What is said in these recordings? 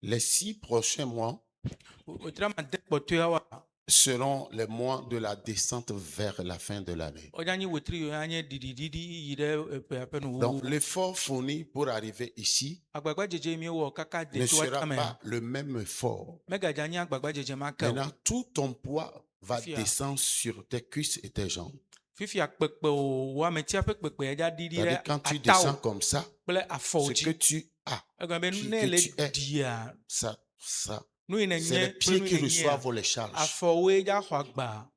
Les 6 prochains mois Otra made kpɔtɔe wa. seront les mois de la descente vers la fin de l'année. Ojanyi wetri yo anye didididi yi ɖe eƒe aƒe nu Donc, wo. l'effort fourni pour arriver ici Agbagba dzedze mi wɔ kaka de ne to sera atame. pas le même effort. Megadze nye agbagba dzedze ma ke o. Maintenant, tout ton poids va Fia. descendre sur tes cuisses et tes jambes. Fifia kpekpe o wo ametia ƒe kpekpe ya didi C'est-à-dire, ɖe quand tu atawò descends comme ça, kple afɔwo ce que dzi. tu as, Egɔme be qui- ne que le tu es. dia ça, nu yi ne c'est les nye kple pieds nu qui yi ne nyea, reçoivent les charges. afɔwoe dza xɔ agba.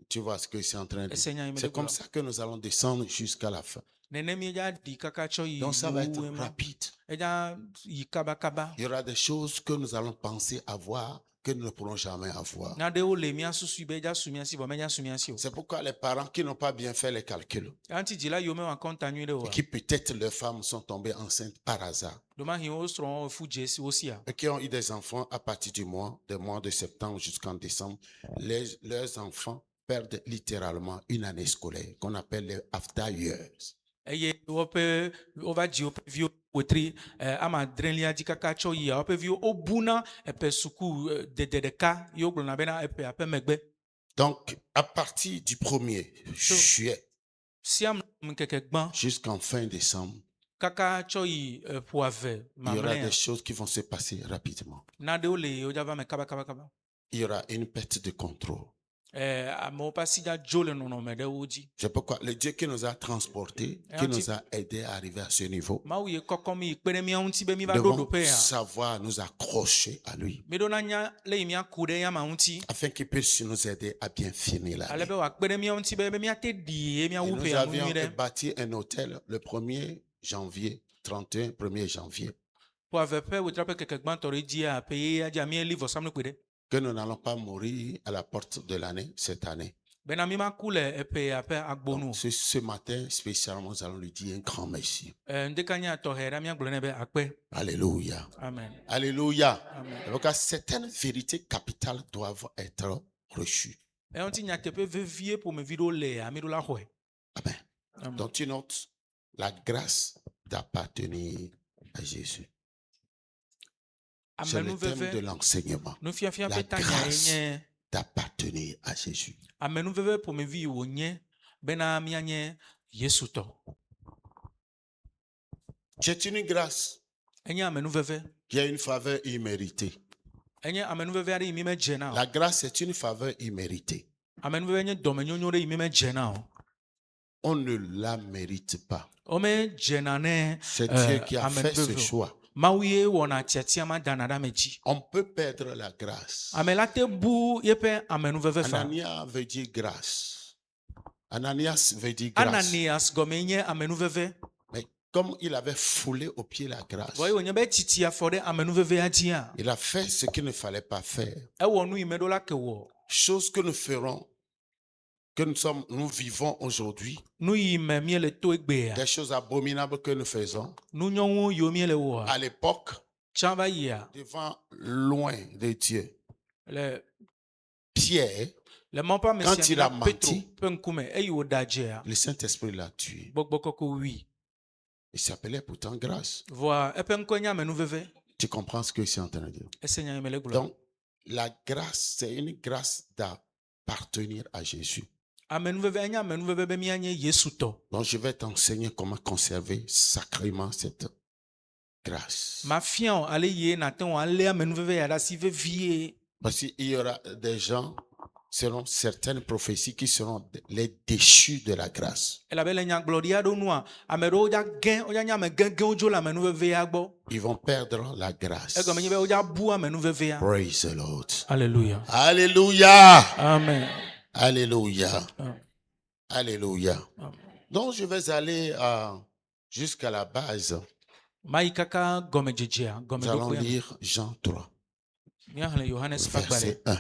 Tu vois ce que c'est en train de Ese dire. nya yi me C'est ɖe comme gblɔ. ça que nous allons descendre jusqu'à la fin. Nene mi dza ɖi kaka tsɔ yi Donc, ça va être yowu ema. rapide. Edza yi kabakaba. Il y aura des choses que nous allons penser avoir que nous ne pourrons jamais avoir. Naɖewo le mia susu be edza su mia si vɔ medza su mia si o. C'est pourquoi les parents qui n'ont pas bien fait les calculs Aŋutidzila yiwo mewɔ akɔnta nyui ɖe o. et qui peut-être leurs femmes sont tombées enceintes par hasard Domahi wo srɔ̃wo fu dze si wo sia. et qui ont eu des enfants à partir des mois de septembre jusqu'en décembre, leurs enfants perdent littéralement une année scolaire qu'on appelle les after years. Eye wova dzi woƒe viwo wetri amadrelia dzi kaka tsɔ yia woƒe viwo wobuna eƒe suku dede ɖeka yi wogblɔna bena eƒe aƒe megbe. Donc, à partir du 1er juillet Siam ŋkeke gbã jusqu'en fin décembre, kaka tsɔ yi ƒo ave il y aura mamlɛa. des choses qui vont se passer rapidement. Naɖewo le wodzava me kabakabakaba. Il y aura une perte de contrôle. Amewo ƒe asi dza dzo le nɔnɔme ɖewo dzi. C'est pourquoi le Dieu qui nous a transportés, qui nous a aidés à arriver à ce niveau, Mawu yi kɔkɔm yi kpe ɖe mía ŋuti be mi va ɖo devons ɖoƒe ya. savoir nous accrocher à lui Miɖona nya le yi míaku ɖe yama ŋuti. afin qu'il puisse nous aider à bien finir Ale l'année. be wòakpe ɖe mía ŋuti be míate ɖi ye Et míawu nous ƒea nu avions nyui ɖe. bâti un hôtel le 1er janvier, 31 1er janvier, Ƒo ave ƒe wetraƒe keke gbãtɔ ɖe dzia ƒe ye dza míeli vɔsamlekpui ɖe. que nous n'allons pas mourir à la porte de l'année cette année. Bena mi maku le eƒea ƒe agbonu. Donc, ce matin, spécialement, nous allons lui dire un grand merci. Ŋdeka nya tɔxɛ ɖe míagblɔ nɛ be akpe. Alléluia. Amen. Alléluia. Amen. Donc, certaines vérités capitales doivent être reçues. Eŋuti nyateƒe vevie ƒomevi ɖewo le ami ɖo la xɔe. Amen. Amen. Donc, tu notes la grâce d'appartenir à Jésus. C'est le thème de Amenuveve l'enseignement. nufiafia La ƒe tanya grâce nye d'appartenir à Jésus. amenuveve ƒomevi yi wònye bena míanye Yesu tɔ. C'est une grâce Enye amenuveve. qui a une faveur imméritée. Enye amenuveve aɖe yi mi medze na o. La grâce est une faveur imméritée. Amenuveve nye dɔmenyonyo ɖe yi mi medze na o. On ne la mérite pas. Womedzena ne C'est Dieu qui a fait ce amenuveve o. choix. Mawu ye wɔna tiatia ma dana ɖe ame dzi. On peut perdre la grâce. Ame la te bu yeƒe amenuveve fa. Ananias veut dire grâce. Ananias veut dire grâce. Ananias gɔme nye amenuveve. Mais comme il avait foulé au pied la grâce, Vɔ ye wònye be titi afɔ ɖe amenuvevea dzia. il a fait ce qu'il ne fallait pas faire. Ewɔ nu yi me ɖo la ke wɔ. Chose que nous ferons, que nous vivons aujourd'hui, Nu yi me míele to egbea. des choses abominables que nous faisons. Nu nyɔnu yiwo míele wɔa. À l'époque, Tsã va yia. devant loin de Dieu, Le Pierre, le mɔƒe ame Quand sia il a na Petro menti, ƒe ŋkume eyi wòɖe adzea. le Saint-Esprit l'a tué. Gbɔgbɔ kɔkɔ wui. Il s'appelait pourtant grâce. Vɔa eƒe ŋkɔe nye amenuveve. Tu comprends ce que je suis en train de dire? Ese nya yi me le gblɔ. Donc, la grâce, c'est une grâce d'appartenir à Jésus. Amenuveve enye amenuveve be míanye Yesu tɔ. Donc, je vais t'enseigner comment conserver sacrément cette grâce. Mafia wo ale yie nate ŋu alé amenuveve ya ɖe asi vevie. Parce qu'il y aura des gens, selon certaines prophéties, qui seront les déchus de la grâce. Elabe le nyagblɔɖi aɖewo nua, ame ɖewo wodza nye ame gẽgẽwo dzo le amenuvevea gbɔ. Ils vont perdre la grâce. Egɔme nye be wodza bu amenuvevea. Praise the Lord. Alléluia. Alléluia. Amen. Alléluia. Amen. Alléluia. Amen. Donc, je vais aller jusqu'à la base. Mayi kaka gɔmedzedzea, Nous allons gɔmeɖokpea. lire Jean 3, Míaxlẽ Yohanes ƒe agbalẽ verset 1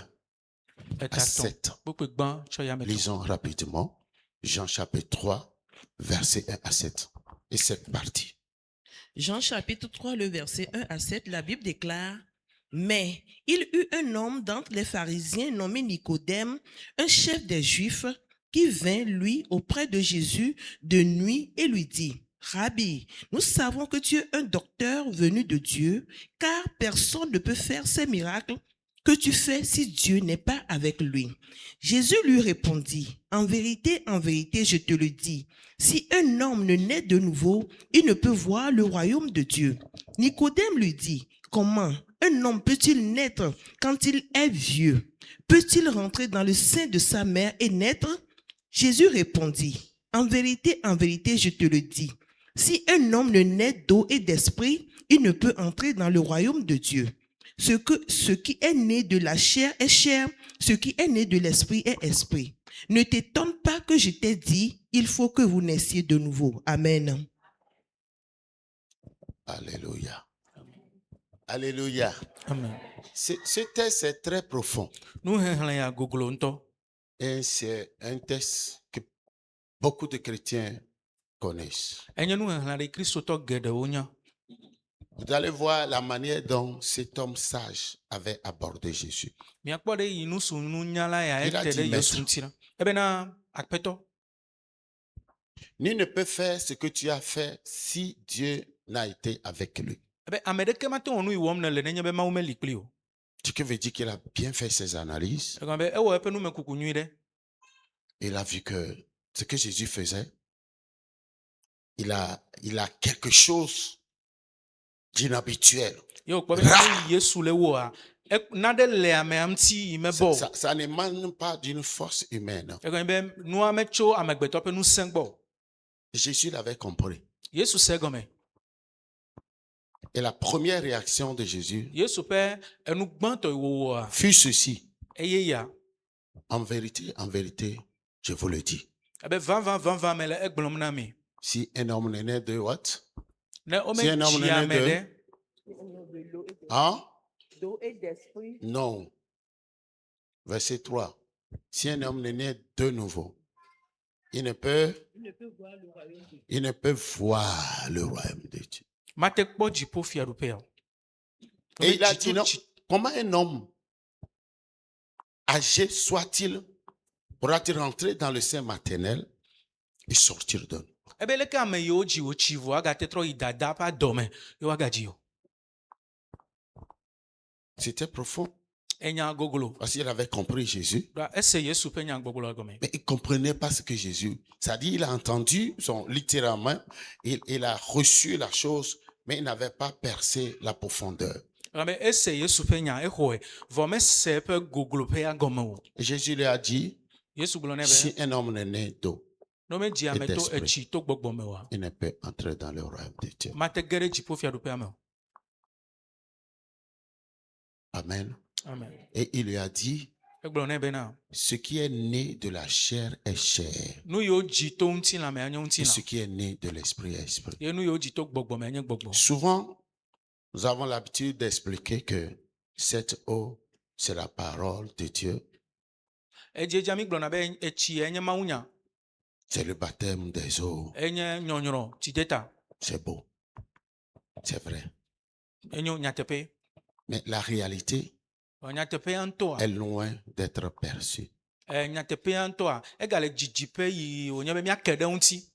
à etatɔ̃ 7. kpukpui gbã tsɔ yame tɔ. Lisons rapidement. Jean chapitre 3, verset 1 à 7. Et c'est parti. Jean chapitre 3, le verset 1 à 7, la Bible déclare: Mais il eut un homme d'entre les pharisiens nommé Nicodème, un chef des Juifs, qui vint, lui, auprès de Jésus de nuit et lui dit: Rabbi, nous savons que tu es un docteur venu de Dieu, car personne ne peut faire ces miracles que tu fais si Dieu n'est pas avec lui. Jésus lui répondit, en vérité, je te le dis, si un homme ne naît de nouveau, il ne peut voir le royaume de Dieu. Nicodème lui dit, comment un homme peut-il naître quand il est vieux? Peut-il rentrer dans le sein de sa mère et naître? Jésus répondit, en vérité, je te le dis, si un homme ne naît d'eau et d'esprit, il ne peut entrer dans le royaume de Dieu. Ce qui est né de la chair est chair, ce qui est né de l'esprit est esprit. Ne t'étonne pas que je t'ai dit, il faut que vous naissiez de nouveau. Amen. Alléluia. Alléluia. Amen. Ce texte est très profond. Nu hehlẽ ya goglo ŋutɔ. Et c'est un texte que beaucoup de chrétiens connaissent. Enye nu hehlẽ ɖe kristotɔ geɖewo nya. Vous allez voir la manière dont cet homme sage avait abordé Jésus. Miakpɔ ɖe yi nusu nunyala ya Il a ete dit ɖe Yesu maître. ŋuti na. Ebena akpetɔ. Nul ne peut faire ce que tu as fait si Dieu n'a été avec lui. Ebe ame ɖeke mate wɔ nu yi wɔm nele nenye be Mawu meli kplii o. Ce qui veut dire qu'il a bien fait ses analyses. Egɔme be ewɔ eƒe numekuku nyui ɖe. Il a vu que ce que Jésus faisait, il a quelque chose d'inhabituel. Ye wòkpɔ be nu yi Yesu le wɔa, naɖe le amea ŋuti yi mebɔ o. Ça n'émane pas d'une force humaine. Egɔme be nua metso amegbetɔ ƒe ŋusẽ gbɔ. Jésus l'avait compris. Yesu se egɔme. Et la première réaction de Jésus Yesu ƒe enu gbãtɔ yi wòwɔa, fut ceci. eye ya. En vérité, je vous le dis. Ebe vavã mele egblɔm na mi. Si un homme est né de what? Ne Si un homme wometsi n'est ame né ɖe. Hein? D'eau et d'esprit. Non. Verset 3. Si un homme est né de nouveau, il ne peut voir le royaume de Dieu. Mate kpɔ dziƒo fiaɖuƒea o. Et il a dit non. Comment un homme âgé soit-il pourra-t-il rentrer dans le sein maternel et sortir de nous? Ebe leke ame yiwo dzi wòtsi vɔ agate trɔ yi dada ƒe adɔme ye woagadzi o. C'était profond. Enya goglo. Parce qu'il avait compris Jésus. Ɖoa ese Yesu ƒe nyagbɔgblɔ gɔme. Mais il ne comprenait pas ce que Jésus. C'est-à-dire, il a entendu, littéralement, il a reçu la chose, mais il n'avait pas percé la profondeur. Ame ese Yesu ƒe nya exɔe, vɔ mese eƒe goglo ƒe agɔme o. Et Jésus lui a dit, Yesu gblɔ nɛ si be, un homme est né d'eau, ne womedzi ame to d'esprit. etsi to gbɔgbɔ me oa, il ne peut entrer dans le royaume de Dieu. mate ge ɖe dziƒo fiaɖuƒea me o. Amen. Amen. Et il lui a dit, Egblɔ nɛ bena, ce qui est né de la chair est chair. nu yiwo dzi to ŋutilãmea nye Et ŋutilã. ce qui est né de l'esprit est esprit. Ye nu yiwo dzi to gbɔgbɔmea nye gbɔgbɔ. Souvent, nous avons l'habitude d'expliquer que cette eau, c'est la parole de Dieu. Edzedzia mi gblɔna be etsi enye mawunya, C'est le baptême des eaux. enye nyɔnyrɔ tsideta, C'est beau. C'est vrai. enyo nyateƒe. Mais la réalité Nyateƒea ŋutɔa, est loin d'être perçue. nyateƒea ŋutɔa, egale dzidziƒe yi wònye be miake ɖe ŋuti.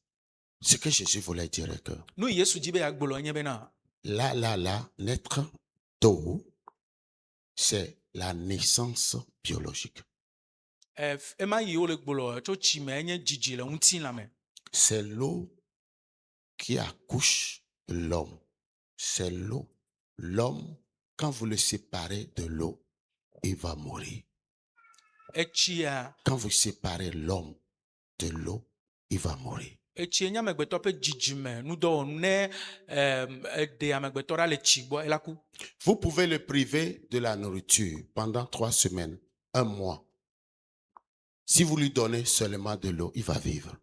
Ce que Jésus voulait dire est que Nu yi Yesu dzi be yeagblɔ nye bena, là, naître d'eau, c'est la naissance biologique. ema yi wole gblɔ tso tsi me enye dzidzi le ŋutilã me. C'est l'eau qui accouche l'homme. C'est l'eau. L'homme, quand vous le séparez de l'eau, il va mourir. Etsia, Quand vous séparez l'homme de l'eau, il va mourir. etsi enye amegbetɔ ƒe dzidzime nudɔwɔnu ne eɖe amegbetɔ ɖa le tsi gbɔ ela ku. Vous pouvez le priver de la nourriture pendant 3 semaines, 1 mois. Si vous lui donnez seulement de l'eau, il va vivre.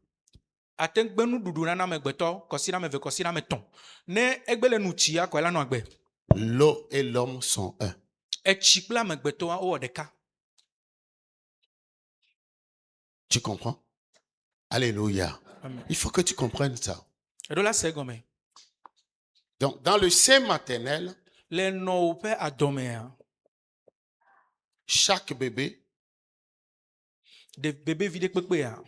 Ate ŋu gbe nuɖuɖu nana amegbetɔ kɔsi na ame eve kɔsi na ame etɔ̃. Ne egbe le nu tsia koe la nɔ agbe. L'eau et l'homme sont un. Etsi kple amegbetɔa wowɔ ɖeka. Tu comprends? Alléluia. Amen. Il faut que tu comprennes ça. Eɖo la se egɔme. Donc, dans le sein maternel, Le nɔwo ƒe adɔmea, chaque bébé de bebevi ɖe kpekpea,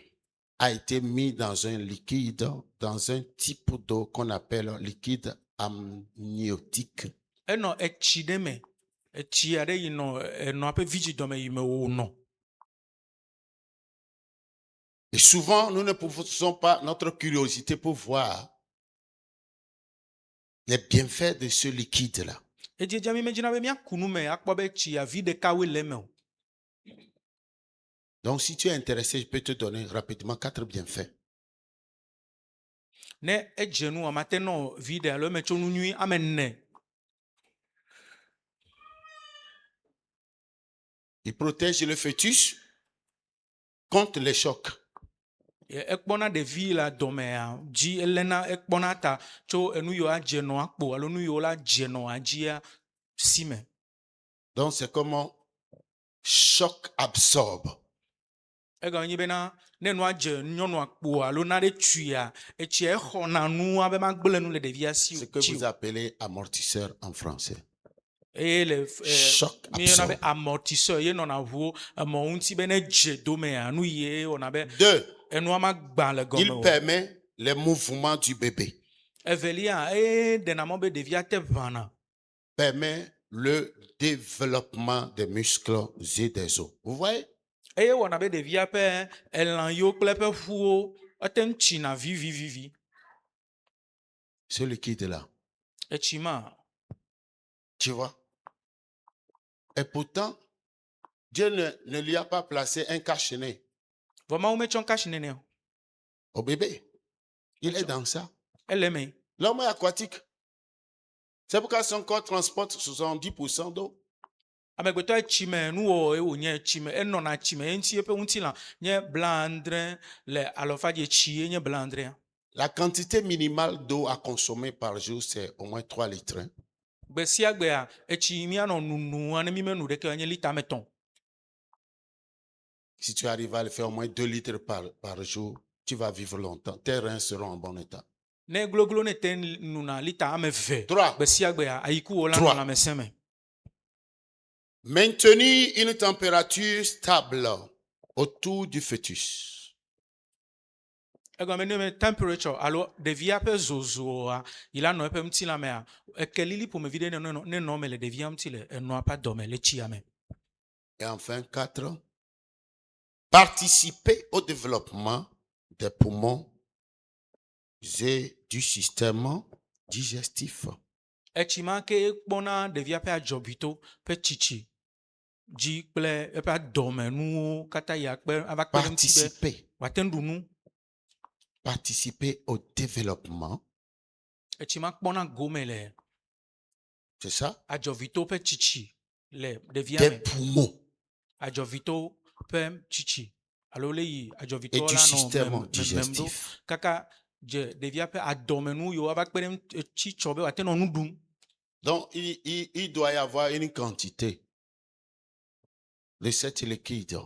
a été mis dans un liquide, dans un type d'eau qu'on appelle liquide amniotique. Enɔ etsi ɖe me. Etsi aɖe yi nɔ enɔa ƒe vidzidɔme yi me wònɔ. Et souvent, nous ne poussons pas notre curiosité pour voir les bienfaits de ce liquide-là. Edzedzia mi medzina be míaku nu me akpɔ be tsia vi ɖekawoe le eme o. Donc, si tu es intéressé, je peux te donner rapidement 4 bienfaits. Ne edze nu amate nɔ vi ɖe alo emetso nu nyui ame ene. Il protège le fœtus contre les chocs. Ekpɔna ɖevi le adɔmea dzi elena ekpɔna ta tso enu yiwo adze nɔa kpo alo nu yiwo la dze nɔa dzia si me. Donc, c'est comme un choc absorbe. Egɔme nyi bena ne nua dze nyɔnua kpo alo na ɖe tuia etsia exɔna nua be magble nu le ɖevia si Ce que o. vous appelez amortisseur en français. Eye le Choc míeyɔna be absorbe. amortisseur ye nɔna ʋuwo emɔ ŋuti be ne dze domea nu ye wɔna be 2, enua magba le gɔme il o. permet les mouvements du bébé. Evelia eye ɖena mɔ be ɖevia te ʋãna. Permet le développement des muscles et des os. Vous voyez? Eye wɔna be ɖevia ƒe elã yiwo kple eƒe ƒuwo ete ŋu tsina vivivivi. Ce liquide-là. Etsi ma. Tu vois? Et pourtant, Dieu ne lui a pas placé un cache-nez Vɔ Mawu metsɔ kasi nene o. au bébé. Il est dans ça. Ele me. L'homme est aquatique. C'est pourquoi son corps transporte 70% d'eau. Amegbetɔ etsi me nuwɔwɔ ye wònye etsi me enɔna tsi me eŋuti eƒe ŋutilã nye blaadre le alɔfadzi etsi ye nye blaadrea. La quantité minimale d'eau à consommer par jour, c'est au moins 3 litres. Hein. Gbe sia gbea etsi míanɔ nunua ne mi menu ɖeke nye lita me tɔn. Si tu arrives à le faire au moins 2 litres par jour, tu vas vivre longtemps. Tes reins seront en bon état. Ne gloglo ne te nuna lita ame ve. 3. Gbe sia gbea ayiku wo la Trois. nɔ lãmesẽ me. Maintenir une température stable autour du fœtus. Egɔme ne me temperature alo ɖevia ƒe zozoa yi la nɔ eƒe ŋutilã mea ekelili ƒomevi ɖe ne nɔ me le ɖevia ŋuti le enɔa ƒe adɔme le tsia me. Et enfin, 4. Participer au développement des poumons et du système digestif. Etsi ma ke kpɔna ɖevia ƒe adzɔbito ƒe tsitsi dzi kple eƒe adɔmenuwo katã yi akpe ava kpe ɖe ŋuti be Participer. wòate ŋu ɖu nu. Participer au développement. Etsi ma kpɔna gome le C'est ça? adzɔvito ƒe tsitsi le ɖevia Des me. poumons Adzɔvito ƒe tsitsi alo le yi et adzɔvitɔ du la nɔ système memem ɖo digestif. kaka dze ɖevia ƒe adɔmenu yiwo ava kpe ɖe etsi tsɔ be wòate nɔ nu ɖum. Donc, il doit y avoir une quantité de cette liquide.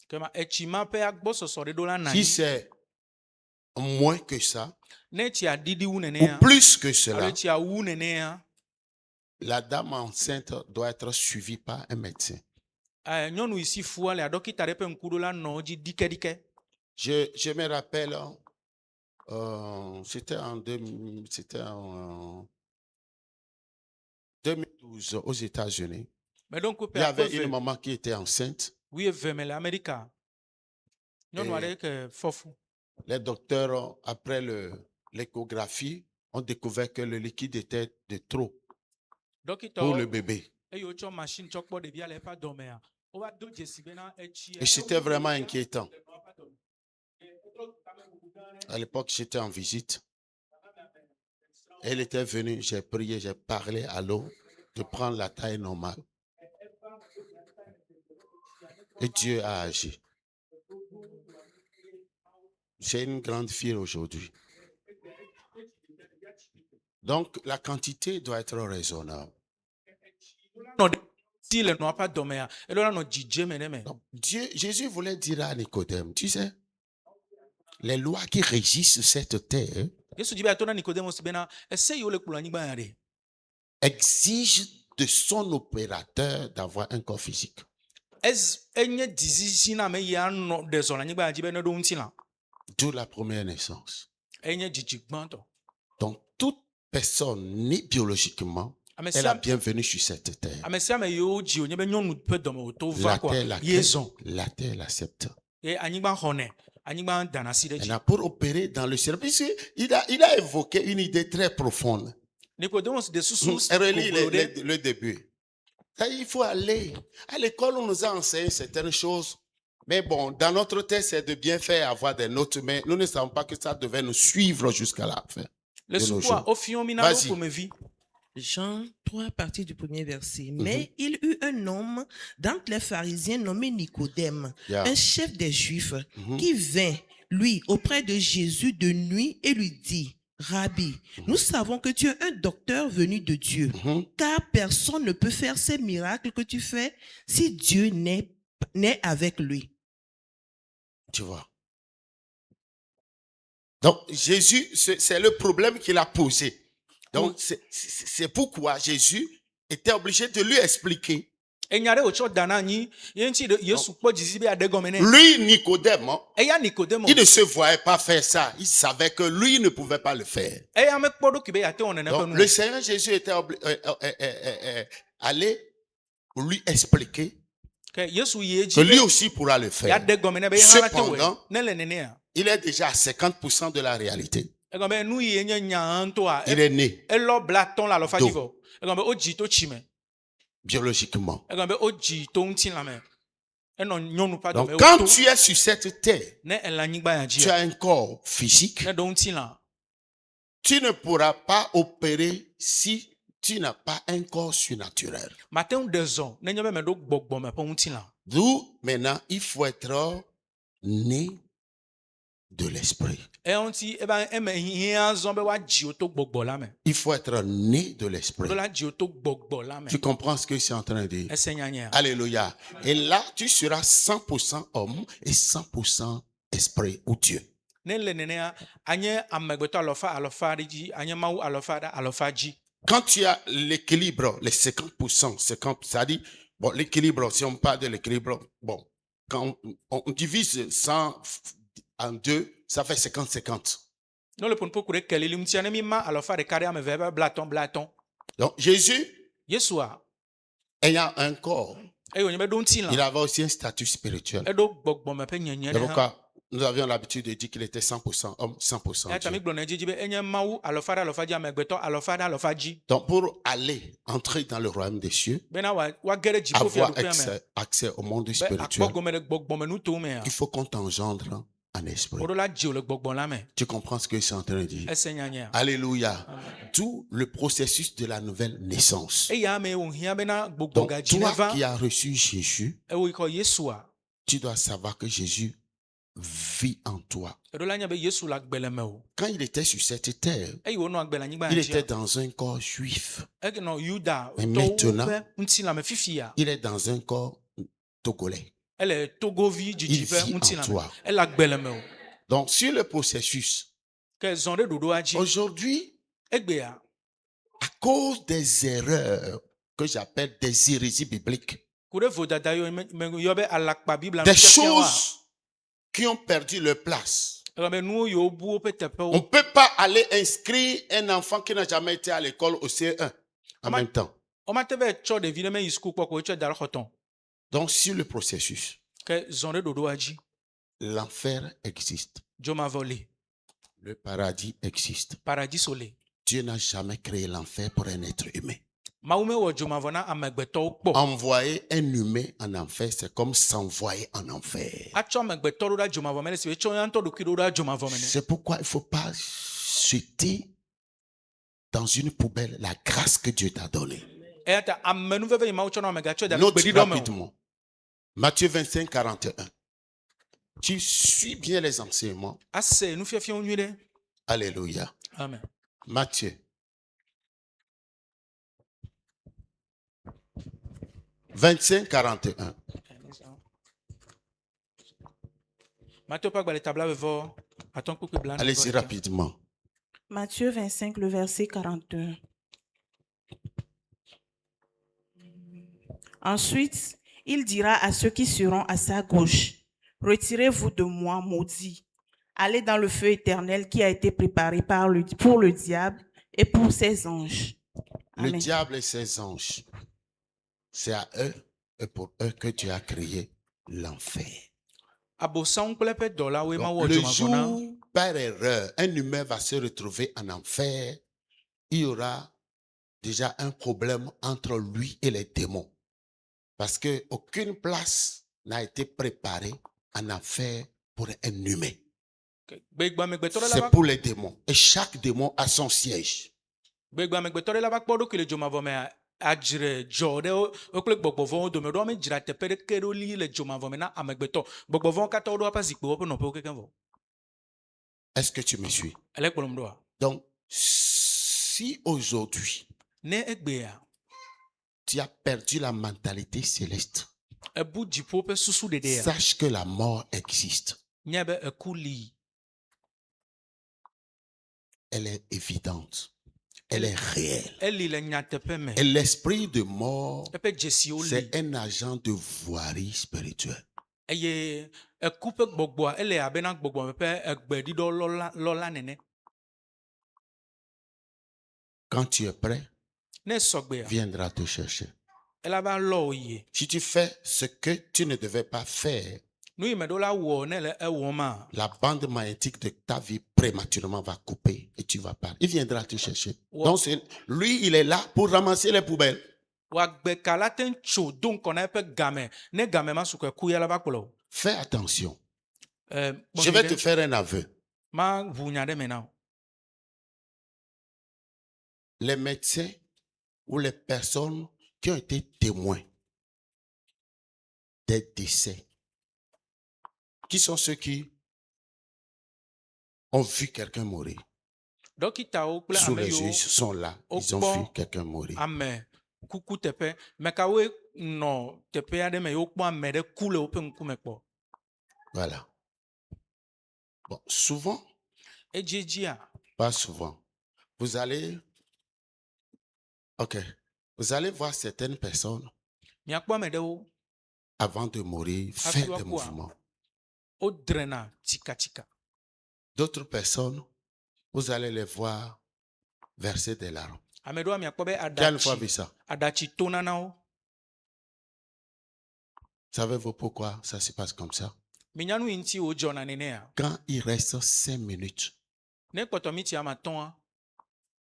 Kema etsi ma ƒe agbɔsɔsɔ ɖe ɖo la na Si anyi. c'est moins que ça, Ne etsia ɖiɖi wu ou nenea plus que alo cela, etsia wu nenea la dame enceinte doit être suivie par un médecin. nyɔnu yi si fua le dɔkita ɖe ƒe ŋku ɖo la nɔ dzi dikeɖike. Je me rappelle, c'était en 2012 aux États-Unis. Meɖo ŋku Il ƒe y avait une akpe maman qui était enceinte. wuieve me le Amerika. Nyɔnu aɖe ke fɔfu. Les docteurs, après l'échographie, ont découvert que le liquide était de trop pour le Dɔkitawo bébé. eye wotsɔ machine tsɔ kpɔ ɖevia le eƒe adɔmea wova do dzesi bena etsi. Et c'était vraiment inquiétant. À l'époque, j'étais en visite. Elle était venue, j'ai prié, j'ai parlé à l'eau de prendre la taille normale. Et Dieu a agi. J'ai une grande fille aujourd'hui. Donc, la quantité doit être raisonnable. Si le nɔa ƒe adɔmea elo la nɔ dzidze me ɖe me. Donc, Jésus voulait dire à Nicodème, tu sais, les lois qui régissent cette terre Yesu dzi be ato na Nikodemos bena ese yiwo le kplɔ anyigba ya ɖe exigent de son opérateur d'avoir un corps physique. enye dzizizi na ame yi anɔ ɖe zɔ le anyigba ya dzi be ne ɖo ŋutilã. D'où la première naissance. enye dzidzi gbãtɔ. Donc, toute personne née biologiquement Ame est la sia bienvenue sur cette terre. ame sia ame yiwo dzi wonye be nyɔnu ƒe dɔme wòto La va kɔa terre, ye laquelle, zɔn la terre l'accepte. ye anyigba xɔnɛ anyigba dana asi ɖe dzi. Maintenant, pour opérer dans le ciel, puisqu'il a évoqué une idée très profonde. Nicodemus de susu Relis goglo ɖe le début. Ça, il faut aller. À l'école, on nous a enseigné certaines choses. Mais bon, dans notre tête, c'est de bien faire, avoir des notes. Mais nous ne savons pas que ça devait nous suivre jusqu'à la fin. le de nos sukua jours. ofiɔ mi na Vas-y. ɖo ƒomevi. Jean 3, à partir du premier verset. Mais il eut un homme d'entre les pharisiens nommé Nicodème, Yeah. un chef des Juifs, qui vint, lui, auprès de Jésus de nuit et lui dit, Rabbi, nous savons que tu es un docteur venu de Dieu, Mhm. car personne ne peut faire ces miracles que tu fais si Dieu n'est avec lui. Tu vois. Donc, Jésus, c'est le problème qu'il a posé. Donc, c'est pourquoi Jésus était obligé de lui expliquer. Enya ɖe wòtsɔ da na anyi ye ŋuti Yesu kpɔ dzizi be aɖe gɔme nɛ. Lui, Nicodème, hein, Eya Nikodemo. il ne se voyait pas faire ça. Il savait que lui ne pouvait pas le faire. Eya mekpɔ ɖokui be yeate wɔ nene ƒe Donc, nu. le Seigneur Jésus était allé lui expliquer Ke Yesu yi que edzi lui be aussi pourra le faire. yeaɖe gɔme nɛ be ye hã late wɔe. Cependant, Ne le nenea. il est déjà à 50% de la réalité. Egɔme be nu yi nye nya ŋutɔa. Il est né Elɔ bla tɔn le alɔfa Do. dzi vɔ. Egɔme be wodzi to tsi me. biologiquement. Egɔme be wodzi to ŋutilã me. Enɔ nyɔnu ƒe Donc, adɔme quand woto. tu es sur cette terre, Ne ele anyigba ya tu dzia. as un corps physique. Ne ɖo ŋutilã. Tu ne pourras pas opérer si tu n'as pas un corps surnaturel. Mate ŋu ɖe zɔ nenye be meɖo gbɔgbɔme ƒe ŋutilã. D'où maintenant, il faut être né de l'esprit. Eya ŋuti eba eme hiã zɔ be woadzi wo to gbɔgbɔ la me. Il faut être né de l'esprit. Ɖo la dzi wo to gbɔgbɔ la me. Tu comprends ce que je suis en train de dire? Ese nyanya. Alléluia. Et là, tu seras 100% homme et 100% esprit ou Dieu. Ne le nenea anye amegbetɔ alɔfa ɖe dzi anye mawu alɔfa ɖe alɔfa dzi. Quand tu as l'équilibre, les 50%, 50, ça dit, bon, l'équilibre, si on parle de l'équilibre, bon, quand on divise 100 en deux, ça fait 50-50. Ne le ƒonuƒo ku ɖe kelili ŋutia ne mi ma alɔfa ɖeka ɖe ame eve ebe blatɔ̃. Donc, Jésus, Yesua ayant un corps, eye wònye be ɖo il ŋutilã. avait aussi un statut spirituel. Eɖo gbɔgbɔme ƒe nyenye C'est ɖe hã. pourquoi nous avions l'habitude de dire qu'il était 100% homme, 100% Eya ta mi Dieu. gblɔ ne edzi be enye mawu alɔfa ɖe alɔfa dzi amegbetɔ alɔfa ɖe alɔfa dzi. Donc, pour aller, entrer dans le royaume des cieux, Bena woage ɖe dziƒo avoir fiaɖuƒea me. accès au monde Be spirituel, akpɔ gɔme ɖe gbɔgbɔme nutowo mea. il faut qu'on t'engendre en esprit. Woɖo la dzi wo le gbɔgbɔ la me. Tu comprends ce que je suis en train de dire? Ese nyanya. Alléluia. Tout le processus de la nouvelle naissance. Eya ame wòhiã bena gbogbo Donc, gadzi ne toi va. qui as reçu Jésus, Ewo yi kɔ Yesua. tu dois savoir que Jésus vit en toi. Eɖo la nye be Yesu le agbe le me o. Quand il était sur cette terre, Eyi wònɔ agbe le anyigba il ya était dzia. dans un corps juif. Enɔ Yuda Mais tɔwo maintenant, ƒe ŋutilã me fifia. Il est dans un corps togolais. Ele Togovi Il dzidzi ƒe vit en ŋutilã me. toi. Ele agbe le me o. Donc, sur le processus, Ke zɔn ɖe ɖoɖoa dzi. aujourd'hui, Egbea. à cause des erreurs que j'appelle des hérésies bibliques, Ku ɖe vodada yiwo yɔ be alakpa bibla des nufiafiawoa. choses qui ont perdu leur place. Egɔme nuwo yiwo bu woƒe teƒewo. On ne peut pas aller inscrire un enfant qui n'a jamais été à l'école au CE1 en même temps. Womate ve tsɔ ɖevi ɖe me yi suku kpɔ ko wotsɔe da ɖe xɔtɔn. Donc, sur le processus, Ke zɔn ɖe ɖoɖoa dzi. l'enfer existe. Dzomavɔ le. Le paradis existe. Paradiso le. Dieu n'a jamais créé l'enfer pour un être humain. Mawu mewɔ dzomavɔ na amegbetɔwo kpɔ. Envoyer un humain en enfer, c'est comme s'envoyer en enfer. Atsɔ amegbetɔ ɖo ɖa dzomavɔ me le si be tsɔ ya ŋutɔ ɖokui ɖo ɖa dzomavɔ me ne. C'est pourquoi il ne faut pas jeter dans une poubelle la grâce que Dieu t'a donnée. Eya ta amenuveve yi Mawu tsɔ na amega tsɔ da ɖe Note gbeɖiɖɔ me o. rapidement. Matthieu 25, 41. Tu suis bien les enseignements. Ase nufiafiawo nyui ɖe. Alléluia. Amen. Matthieu 25, 41. Matewo ƒe agbalẽ tabla vevɔ atɔ kpukpui bla. Allez-y rapidement. Matthieu 25, le verset 42. Ensuite, il dira à ceux qui seront à sa gauche, retirez-vous de moi, maudits, Allez dans le feu éternel qui a été préparé pour le diable et pour ses anges. Le Amen. diable et ses anges, c'est à eux et pour eux que Dieu a créé l'enfer. Abosam kple eƒe dɔlawoe ma Donc, wɔ le dzomavɔ na. jour, par erreur, un humain va se retrouver en enfer, il y aura déjà un problème entre lui et les démons. Parce qu'aucune place n'a été préparée en enfer pour un humain. Gbegbe amegbetɔ ɖe la C'est va pour les démons. Et chaque démon a son siège. gbegbe amegbetɔ ɖe la va kpɔ eɖokui le dzomavɔ me adzre dzɔ ɖe wo kple gbɔgbɔ vɔwo dome ɖo ame dzra teƒe ɖeke ɖo li le dzomavɔ me na amegbetɔ. Gbɔgbɔ vɔwo katã woɖo woƒe zikpiwo ƒe nɔƒewo kekeŋ vɔ. Est-ce que tu me suis? Ele kplɔm ɖoa. Donc, si aujourd'hui, Ne egbea tu as perdu la mentalité céleste, ebu dziƒo ƒe susu ɖeɖea, sache que la mort existe. nya be eku li. Elle est évidente. Elle est réelle. Eli le nyateƒe me. Et l'esprit de mort, Eƒe dzesiwo li. c'est un agent de voirie spirituelle. Eye eku ƒe gbɔgbɔa ele abena gbɔgbɔ ƒe egbeɖiɖɔ lɔla nene. Quand tu es prêt, Ne sɔgbea viendra te chercher. ela va lɔ wo yie. Si tu fais ce que tu ne devais pas faire, Nu yi me ɖo la wɔ ne le ewɔm a, la bande magnétique de ta vie prématurément va couper et tu vas partir. Il viendra te chercher. Ouais. Donc, lui, il est là pour ramasser les poubelles. wɔagbeka la te tso do ŋkɔ na eƒe game. Ne game ma sukɔ ku ya la va kplɔ o. Fais attention. Kpɔ Je vais nyuie te ɖe. faire un aveu. Ma ʋu nya ɖe me na o. Les médecins ou les personnes qui ont été témoins des décès, qui sont ceux qui ont vu quelqu'un mourir. Ɖɔkitawo kple Sous ame les yiwo juges sont là. Ils ont Okpɔ vu quelqu'un mourir. ame kuku teƒe. Mekawoe nɔ teƒe aɖe me ye wokpɔ ame ɖe ku le woƒe ŋkume kpɔ. Voilà. Bon, souvent, Edziedzia, pas souvent, vous allez... Ok. Vous allez voir certaines personnes, miakpɔ ame ɖewo avant de mourir, faire Afia des quoi? mouvements. wodrena tsikatsika. D'autres personnes, vous allez les voir verser des larmes. Ame ɖewoa miakpɔ be Qui a une fois vu aɖatsi ça? aɖatsi tona na wo. Savez-vous pourquoi ça se passe comme ça? Minya nu yi ŋuti wodzɔna nenea. Quand il reste 5 minutes Ne kpɔtɔ miti ame atɔ̃a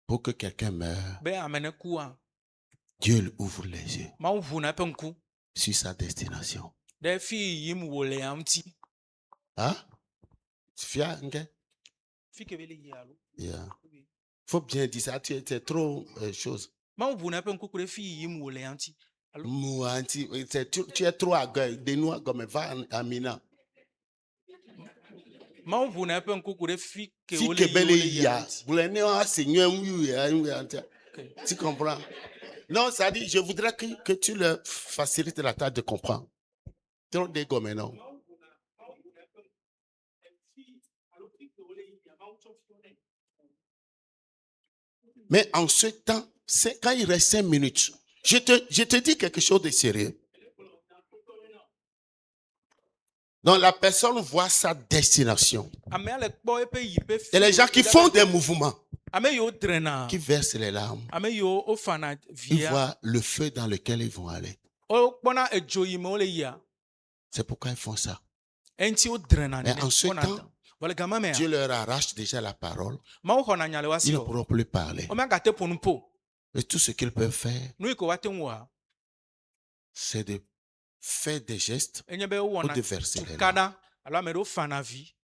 pour que quelqu'un meure, be ame ne kua, Dieu lui ouvre les yeux Mawu ʋuna eƒe ŋku sur sa destination. ɖe fi yim wòle ya ŋuti. Hein? Fia, ok? Fi ke be le yi alo. Yeah. Faut bien dire ça, c'est trop chose. Mawu ʋuna eƒe ŋku ku ɖe fi yim wòle ya ŋuti. Mouanti, tu es trop à gueule. Dis-nous comme va à Mina. Mawu ʋuna eƒe ŋku ku ɖe fi ke Si wole yi Kebele wole yi ya ya, ŋuti. vous l'avez dit, Seigneur, Okay. tu comprends? Non, ça dit, je voudrais que tu leur facilites la tâche de comprendre. Trop d'égo maintenant. Mais en ce temps, c'est quand il reste 5 minutes. Je te dis quelque chose de sérieux. Donc la personne voit sa destination. Amea le kpɔ eƒe yiƒe fi Et les gens qui wòle font be- des mouvements, ame yiwo drena, qui versent les larmes, ame yiwo wofana ils via, voient le feu dans lequel ils vont aller. wokpɔna edzo yi me wole yia. C'est pourquoi ils font ça. Eŋuti wodrena Mais nene. en ce Wɔna temps, dã. Vɔ le gama mea, Dieu leur arrache déjà la parole. Mawu xɔna nya le Ils woasi ne o. pourront plus parler. Womagate ƒo nu po. Et tout ce qu'ils peuvent faire, Nu yi ke woate ŋu wɔa, c'est de faire des gestes enye be ou wowɔna de verser les larmes. tukaɖa alo ame ɖewo fana vi.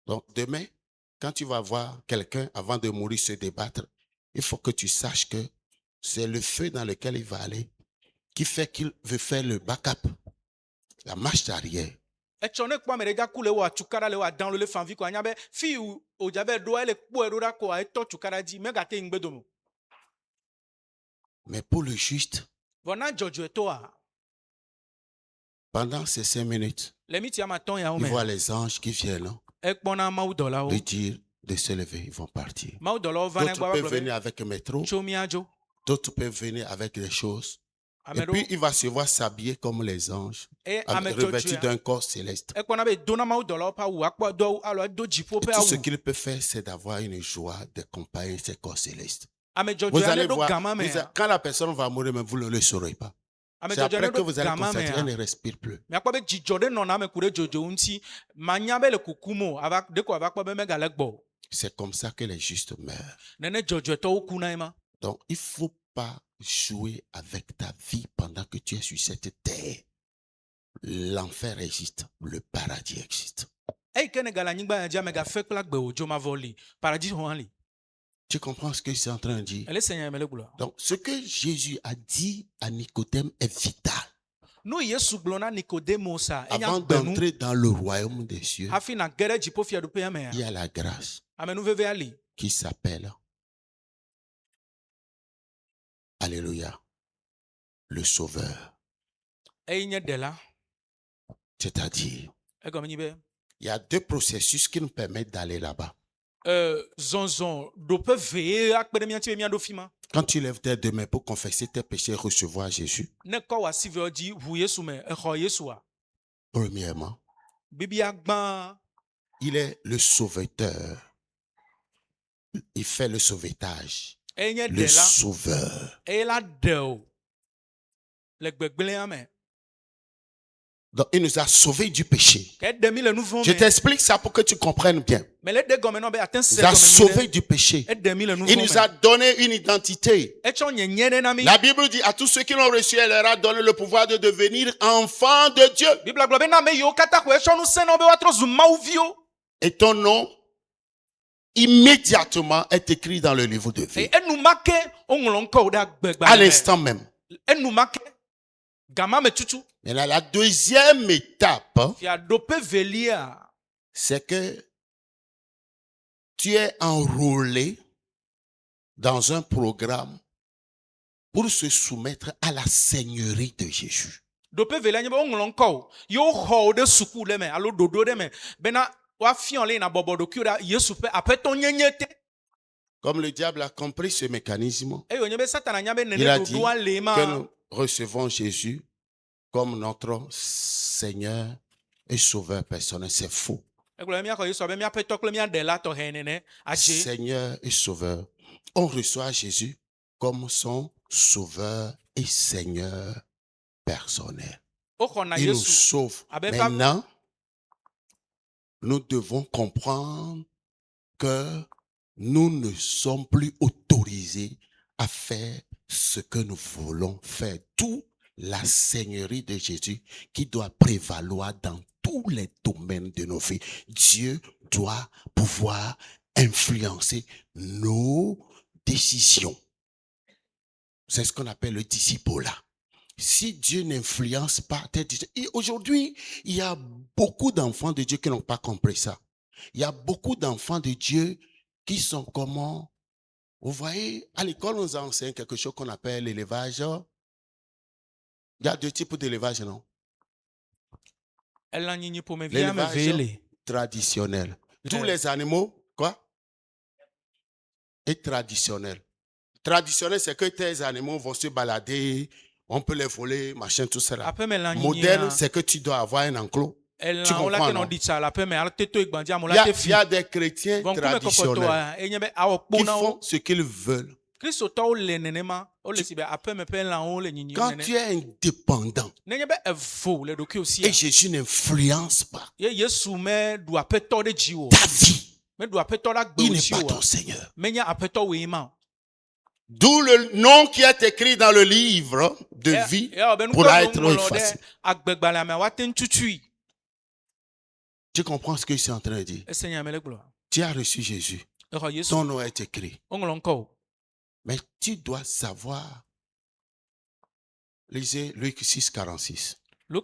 Donc demain, quand tu vas voir quelqu'un avant de mourir se débattre, il faut que tu saches que c'est le feu dans lequel il va aller qui fait qu'il veut faire le backup, la marche arrière. Etsɔ ne kpɔ ame ɖe dzaku le wɔ tukaɖa le wɔ download le fanvi ko anya be fi yi wòdza be ɖoa ele kpɔe ɖo ɖa koa etɔ tukaɖa dzi megate yi ŋgbe dome. Mais pour le juste, Vɔ na dzɔdzɔetɔa, pendant ces 5 minutes, le miti ame atɔ̃ yawo il me, voit les anges qui viennent ekpɔna mawudɔlawo. lui dire de se lever, ils vont partir. Mawudɔlawo va na D'autres egbɔ peuvent va gblɔ venir be avec un métro, tso míadzo. d'autres peuvent venir avec des choses. Et puis il va se voir s'habiller comme les anges, revêtu d'un corps céleste. Et tout ce qu'il peut faire, c'est d'avoir une joie d'accompagner ces corps célestes. Vous allez voir, quand la personne va mourir, mais vous ne le saurez pas. C'est après que vous allez constater qu'elle ne respire plus. C'est comme ça que les justes meurent. Donc, il ne faut pas jouer avec ta vie pendant que tu es sur cette terre. L'enfer existe, le paradis existe. Tu comprends ce que je suis en train de dire? Donc, ce que Jésus a dit à Nicodème est vital. Avant d'entrer dans le royaume des cieux, il y a la grâce qui s'appelle, alléluia, le Sauveur. C'est-à-dire, il y a deux processus qui nous permettent d'aller là-bas. Quand tu lèves tes deux mains pour confesser tes péchés et recevoir Jésus, premièrement, il est le sauveteur. Il fait le sauvetage. Le sauveur. Donc, il nous a sauvés du péché. Je t'explique ça pour que tu comprennes bien. Il nous a sauvés du péché. Il nous a donné une identité. La Bible dit à tous ceux qui l'ont reçu, elle leur a donné le pouvoir de devenir enfants de Dieu. Et ton nom, immédiatement, est écrit dans le livre de vie. À l'instant même. Mais là, la deuxième étape, c'est que tu es enrôlé dans un programme pour se soumettre à la seigneurie de Jésus. Comme le diable a compris ce mécanisme, il a dit que nous recevons Jésus comme notre Seigneur et Sauveur personnel. C'est faux. Seigneur et Sauveur. On reçoit Jésus comme son Sauveur et Seigneur personnel. Il nous sauve. Maintenant, nous devons comprendre que nous ne sommes plus autorisés à faire ce que nous voulons faire. Tout la seigneurie de Jésus qui doit prévaloir dans tous les domaines de nos vies. Dieu doit pouvoir influencer nos décisions. C'est ce qu'on appelle le discipolat. Si Dieu n'influence pas tes décisions. Et aujourd'hui, il y a beaucoup d'enfants de Dieu qui n'ont pas compris ça. Il y a beaucoup d'enfants de Dieu qui sont comment? Vous voyez, à l'école, on nous enseigne quelque chose qu'on appelle l'élevage. Il y a deux types d'élevage, non? L'élevage traditionnel. Tous les animaux, quoi? Et traditionnel. Traditionnel, c'est que tes animaux vont se balader, on peut les voler, machin, tout ça. Moderne, c'est que tu dois avoir un enclos. Tu comprends, non? Il y a des chrétiens traditionnels qui font ce qu'ils veulent. Quand tu es indépendant et Jésus n'influence pas ta vie, il n'est pas ton Seigneur. D'où le nom qui est écrit dans le livre de vie pourra être effacé. Tu comprends ce que je suis en train de dire? Tu as reçu Jésus. Ton nom est écrit. Mais tu dois savoir. Lisez Luc 6, 46. Je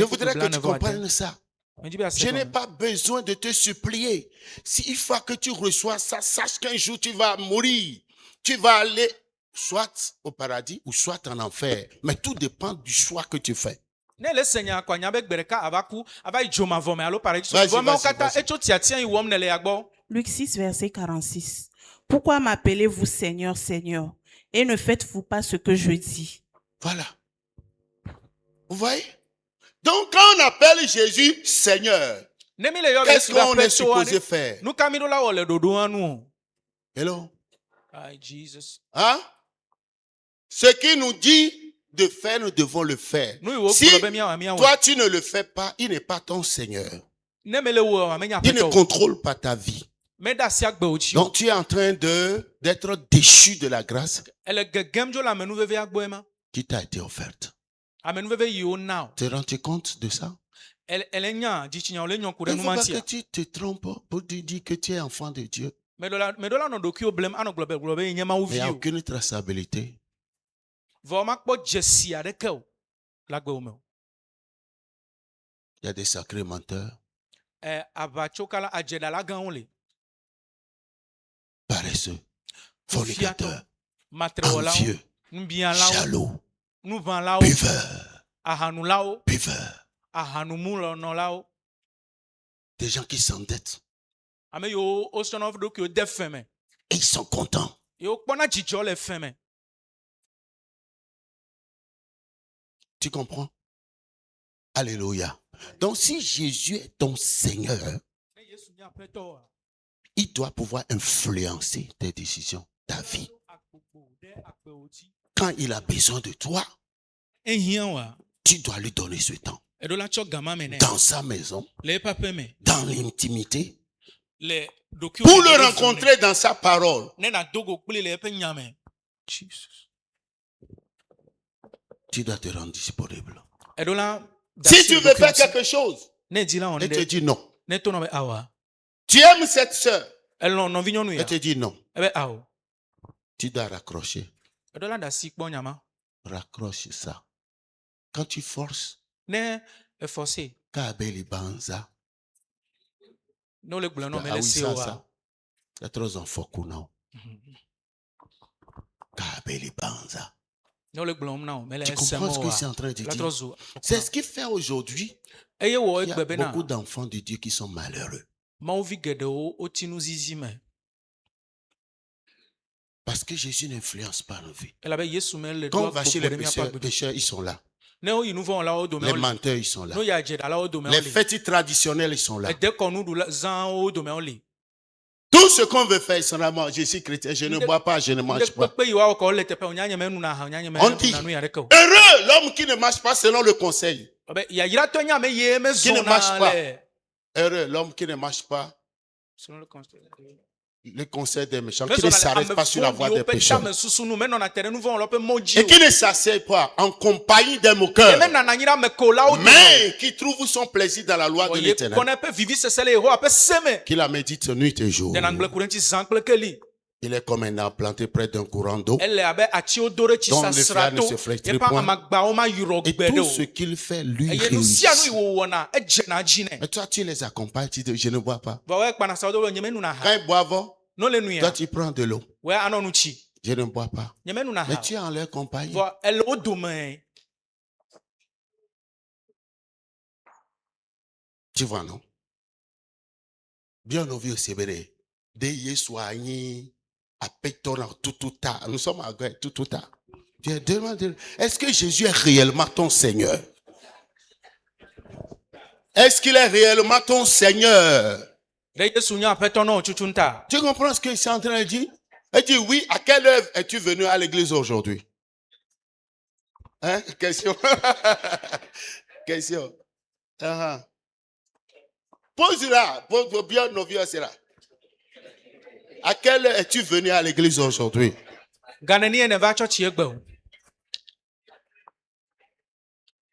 voudrais que tu comprennes ça. Je n'ai pas besoin de te supplier. S'il faut que tu reçois ça, sache qu'un jour tu vas mourir. Tu vas aller soit au paradis ou soit en enfer. Mais tout dépend du choix que tu fais. Luc 6, verset 46. Pourquoi m'appelez-vous Seigneur, Seigneur, et ne faites-vous pas ce que je dis? Voilà. Vous voyez? Donc, quand on appelle Jésus Seigneur, Ne mi le yɔ qu'est-ce Yesu be qu'on est aƒetɔa supposé ne- faire? nu ka mi ɖo la wɔ le ɖoɖoa nu o. Hello? Ai, Jesus. Hein? Ce qu'il nous dit de faire, nous devons le faire. Nu yi wo Si gblɔ be miawɔ miawɔ. toi, tu ne le fais pas, il n'est pas ton Seigneur. Ne me le wɔ a menye Il ne aƒetɔ o. contrôle pas ta vie. Mede asi agbewo dzi o. Donc, tu es en train d'être déchu de la grâce Ele gegem dzo le amenuvevea gbɔe ma. qui t'a été offerte. Amenuveve yiwo na o. Te rends-tu compte de ça? Ele nya dzitsinya wo le nyɔ ku Il ɖe ne nu faut pas mantia. que tu te trompes pour te dire que tu es enfant de Dieu. Me ɖo la nɔ ɖokuiwo blem anɔ gblɔ be nye Mawu Mais il n'y a vi o. aucune traçabilité. Vɔ makpɔ dzesi aɖeke o le agbewo me o. Il y a des sacrés menteurs, Aʋatsokala adzeɖala gãwo le. paresseux, fornicateurs, Matrewɔlawo, envieux, nubiãlawo, jaloux, nuʋãlawo, buveurs, ahanulawo, buveurs. ahanumulɔnɔlawo. Des gens qui s'endettent Ame yiwo wosrɔ̃na wo ɖokuiwo de fe me. et ils sont contents. Yewo kpɔna dzidzɔ le fe me. Tu comprends? Alléluia. Donc si Jésus est ton Seigneur, Ne Yesu nye aƒetɔ oa, il doit pouvoir influencer tes décisions, ta vie. agbogbo ɖe agbewo dzi. Quand il a besoin de toi, Ehiã oa, tu dois lui donner ce temps. eɖo la tsɔ gama me nɛ. Dans sa maison, Le eƒe aƒe me, dans l'intimité, le ɖokuiwo pour me le ɖo vo rencontrer dans sa parole. nɛ. Ne nado go kpli le eƒe nya me. Jesus. Tu dois te rendre disponible. Eɖo la da Si asi tu ɖokuiwo veux faire ŋuti. quelque chose, Ne di la wɔ elle te ɖe, dit non. ne to nɔ be awa. Tu aimes cette soeur, Elɔ nɔvi nyɔnu ya. elle te dit non. Ebe awo. Tu dois raccrocher. Eɖo la da asi kpɔ nyama. Raccroche ça. Quand tu forces, Ne eforce. Kabeli Banza. Ne wole gblɔ nɔ me Ah le oui, se ça, oa. ça. C'est trop en foku, non. Kabeli Banza. Ne wole gblɔm na wo me le Tu ese comprends ce que me c'est oa. en train de La dire? trɔ zu. C'est ce qui fait aujourd'hui. Eye wɔ Il y a egbe bena beaucoup d'enfants de Dieu qui sont malheureux. Mawuvi geɖewo woti nuzizi me. Parce que Jésus n'influence pas nos vies. Elabe Yesu me le Quand ɖo on va chez agbogbo les ɖe miaƒe pécheurs, agbeɖo. pécheurs, ils sont là. Ne woyi nu vɔ wɔlawo dome Les wole. menteurs, ils sont là. Ne woyi adzedalawo dome Les wole. fêtes traditionnelles, ils sont là. Edekɔnu zãwo dome wole. Tout ce qu'on veut faire, c'est vraiment, je suis chrétien, je ne bois pas, je ne mange pas. Kpekpe yi woawɔ kɔ wole teƒe wònya nye menu na ha wònya nye On dit, menu ya ɖeke o. heureux l'homme qui ne marche pas selon le conseil. Ebe yayratɔ nye ame yie Qui ne marche mezɔna pas. le. Heureux l'homme qui ne marche pas Selon le conseil. le conseil des méchants, qui ne Mezɔna le s'arrête pas sur la voie des ame vɔ̃ɖiwo ƒe pécheurs. tame susunu menɔna te ɖe nu vɔ wɔlawo ƒe mɔ dzi Et o. qui ne s'assied pas en compagnie des moqueurs, Ye menana anyi ɖe ame kolawo dome o. mais qui trouve son plaisir dans la loi de Ye l'éternel. kɔna eƒe vivisese le Yehowa ƒe se me. Qui la médite nuit et jour. Dena ŋgble ku ɖe ŋuti zã kple keli. Il est comme un arbre planté près d'un courant d'eau. Ele abe atiwo do ɖe tsi Dont le sasra flamme to. ne se flétrit Yeƒe point. amagbawo mayurɔ Et gbe ɖe tout o. ce qu'il fait, lui Eye nu sia nu yi réussit. wòwɔna edzena dzi nɛ. Mais toi, tu les accompagnes, tu dis, je ne bois pas. Vɔ woe kpanasawo do nye menuna Quand ha. ils boivent, No le nu toi, ya. tu prends de l'eau. Woe anɔ nu tsi. Je ne bois pas. Nye menuna Mais ha. tu es en leur compagnie. Vɔ ele wo dome. Tu vois, non? Bien vu au CBD. Dès hier soir, à Pétoran, tout tard. Nous sommes à Grèce, tout tard. Dieu demande, est-ce que Jésus est réellement ton Seigneur? Est-ce qu'il est réellement ton Seigneur? Ɖe Yesu nye aƒetɔ na wò tutu ŋuta. Tu comprends ce qu'il est en train de dire? Il dit, oui, à quelle heure es-tu venu à l'église aujourd'hui? Hein? Question. Question. Pose-la. Pose bien nos vieux, c'est là. À quelle heure es-tu venu à l'église aujourd'hui? Ganeni ene va tsɔtsi egbe o.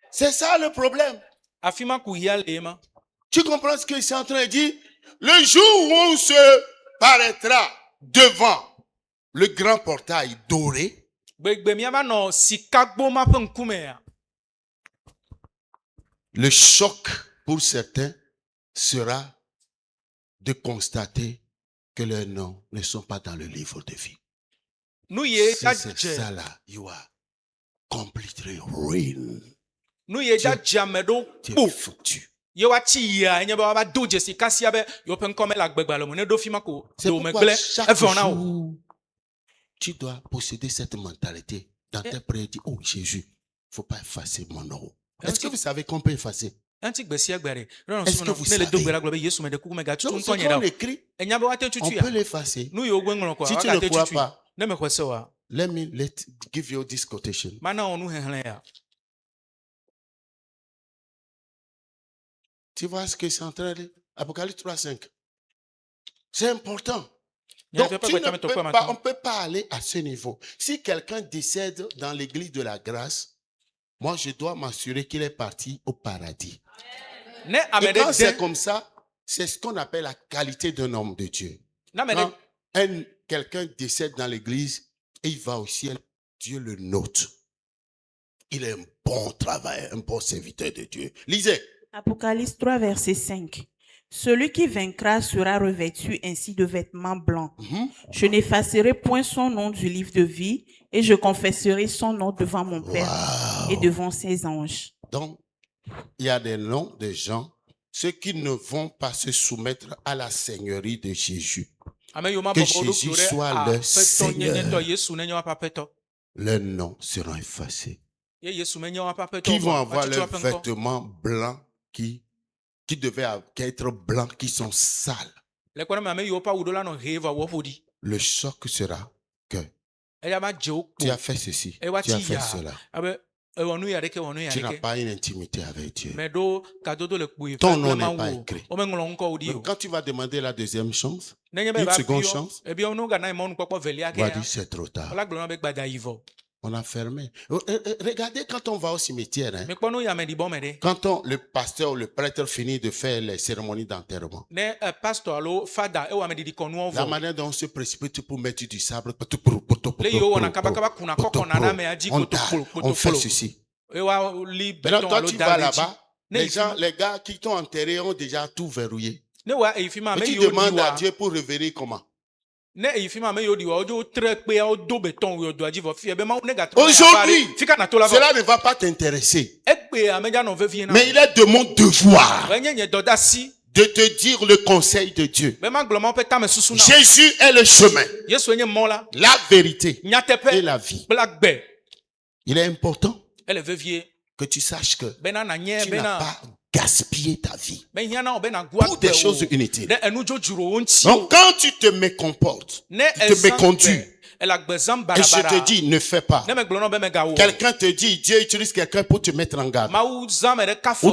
C'est ça le problème. Afi ma ku ya le ema. Tu comprends ce qu'il est en train de dire? Le jour où on se paraîtra devant le grand portail doré, Gbegbe miava nɔ sikagbo ma ƒe ŋkumea. le choc pour certains sera de constater que leurs noms ne sont pas dans le livre de vie. Nu ye Si dza c'est dze. ça là, you are completely ruined. Nu ye dza dze ame ɖewo Tu es kpo. foutu. Ye woatsi yia enye be woava do dzesi kasia be yewo ƒe ŋkɔ mele agbegbalẽ me ne ɖo fi ma ko C'est dome pourquoi gblẽ chaque evɔ na wo. jour, tu dois posséder cette mentalité dans tes prières. Dis, oh Jésus, faut pas effacer mon nom. Est-ce que vous savez qu'on peut effacer? Est-ce Est-ce que vous savez? Donc, ce qu'on écrit, on peut l'effacer. Si tu ne crois pas, let me give you this quotation. Tu vois ce que c'est en train de dire? Apocalypse 3:5. C'est important. Donc, on ne peut pas aller à ce niveau. Si quelqu'un décède dans l'église de la grâce, moi, je dois m'assurer qu'il est parti au paradis. Et quand c'est comme ça, c'est ce qu'on appelle la qualité d'un homme de Dieu. Quand quelqu'un décède dans l'église et il va au ciel, Dieu le note. Il est un bon travailleur, un bon serviteur de Dieu. Lisez. Apocalypse 3, verset 5. Celui qui vaincra sera revêtu ainsi de vêtements blancs. Je n'effacerai point son nom du livre de vie et je confesserai son nom devant mon Père et devant ses anges. Donc, il y a des noms de gens, ceux qui ne vont pas se soumettre à la seigneurie de Jésus. Que Jésus soit leur Seigneur. Leurs noms seront effacés. Qui vont avoir leurs vêtements blancs qui devaient être blancs, qui sont sales. Le choc sera que tu as fait ceci, tu as fait cela. Tu n'as pas une intimité avec Dieu. Ton nom n'est pas écrit. Donc, quand tu vas demander la deuxième chance, une seconde chance, on va dire c'est trop tard. On a fermé. Regardez quand on va au cimetière. Quand le pasteur ou le prêtre finit de faire les cérémonies d'enterrement. La manière dont on se précipite pour mettre du sable. On fait ceci. Maintenant, toi, tu vas là-bas. Les gars qui t'ont enterré ont déjà tout verrouillé. Mais tu demandes à Dieu pour revenir comment? Aujourd'hui, cela ne va pas t'intéresser. Mais il est de mon devoir de te dire le conseil de Dieu. Jésus est le chemin, la vérité et la vie. Il est important que tu saches que tu n'as pas gaspillé ta vie pour des choses inutiles. Donc quand tu te mécomportes, tu te méconduis, et je te dis ne fais pas. Quelqu'un te dit, Dieu utilise quelqu'un pour te mettre en garde. Ou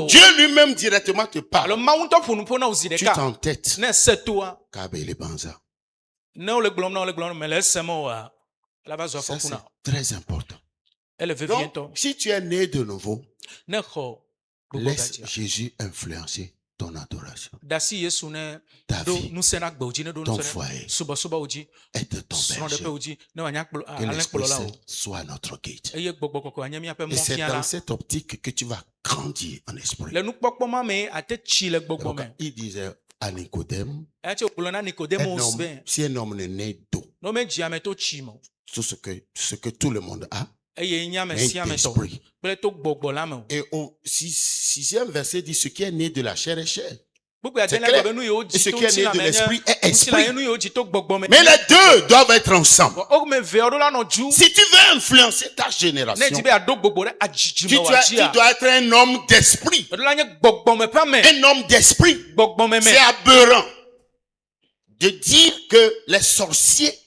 Dieu lui-même directement te parle. Tu t'entêtes. Ça c'est très important. Donc, si tu es né de nouveau, laisse Jésus influencer ton adoration. Ta vie, ton foyer, être ton berger. Que l'Esprit Saint soit notre guide. Et c'est dans cette optique que tu vas grandir en esprit. Donc, il disait à Nicodème, si un homme n'est né d'eau, tout ce que tout le monde a, et au sixième verset dit, ce qui est né de la chair est chair. C'est clair. Et ce qui est né de l'esprit est esprit. Mais les deux doivent être ensemble. Si tu veux influencer ta génération, tu dois être un homme d'esprit. Un homme d'esprit. C'est aberrant de dire que les sorciers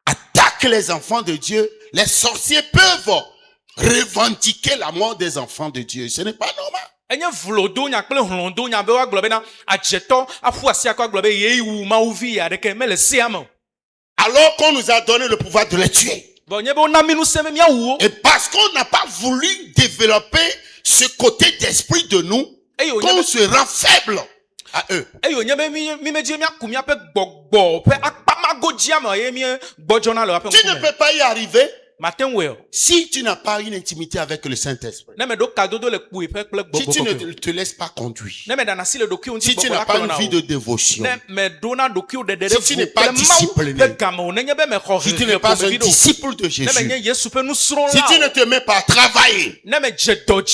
attaquent les enfants de Dieu. Les sorciers peuvent revendiquer la mort des enfants de Dieu. Ce n'est pas normal. Alors qu'on nous a donné le pouvoir de les tuer. Et parce qu'on n'a pas voulu développer ce côté d'esprit de nous, qu'on se rend faible à eux. Tu ne peux pas y arriver si tu n'as pas une intimité avec le Saint-Esprit. Si tu ne te laisses pas conduire. Si tu n'as pas une vie de dévotion. Si tu n'es pas discipliné. Si tu n'es pas un disciple de Jésus. Si tu ne te mets pas à travailler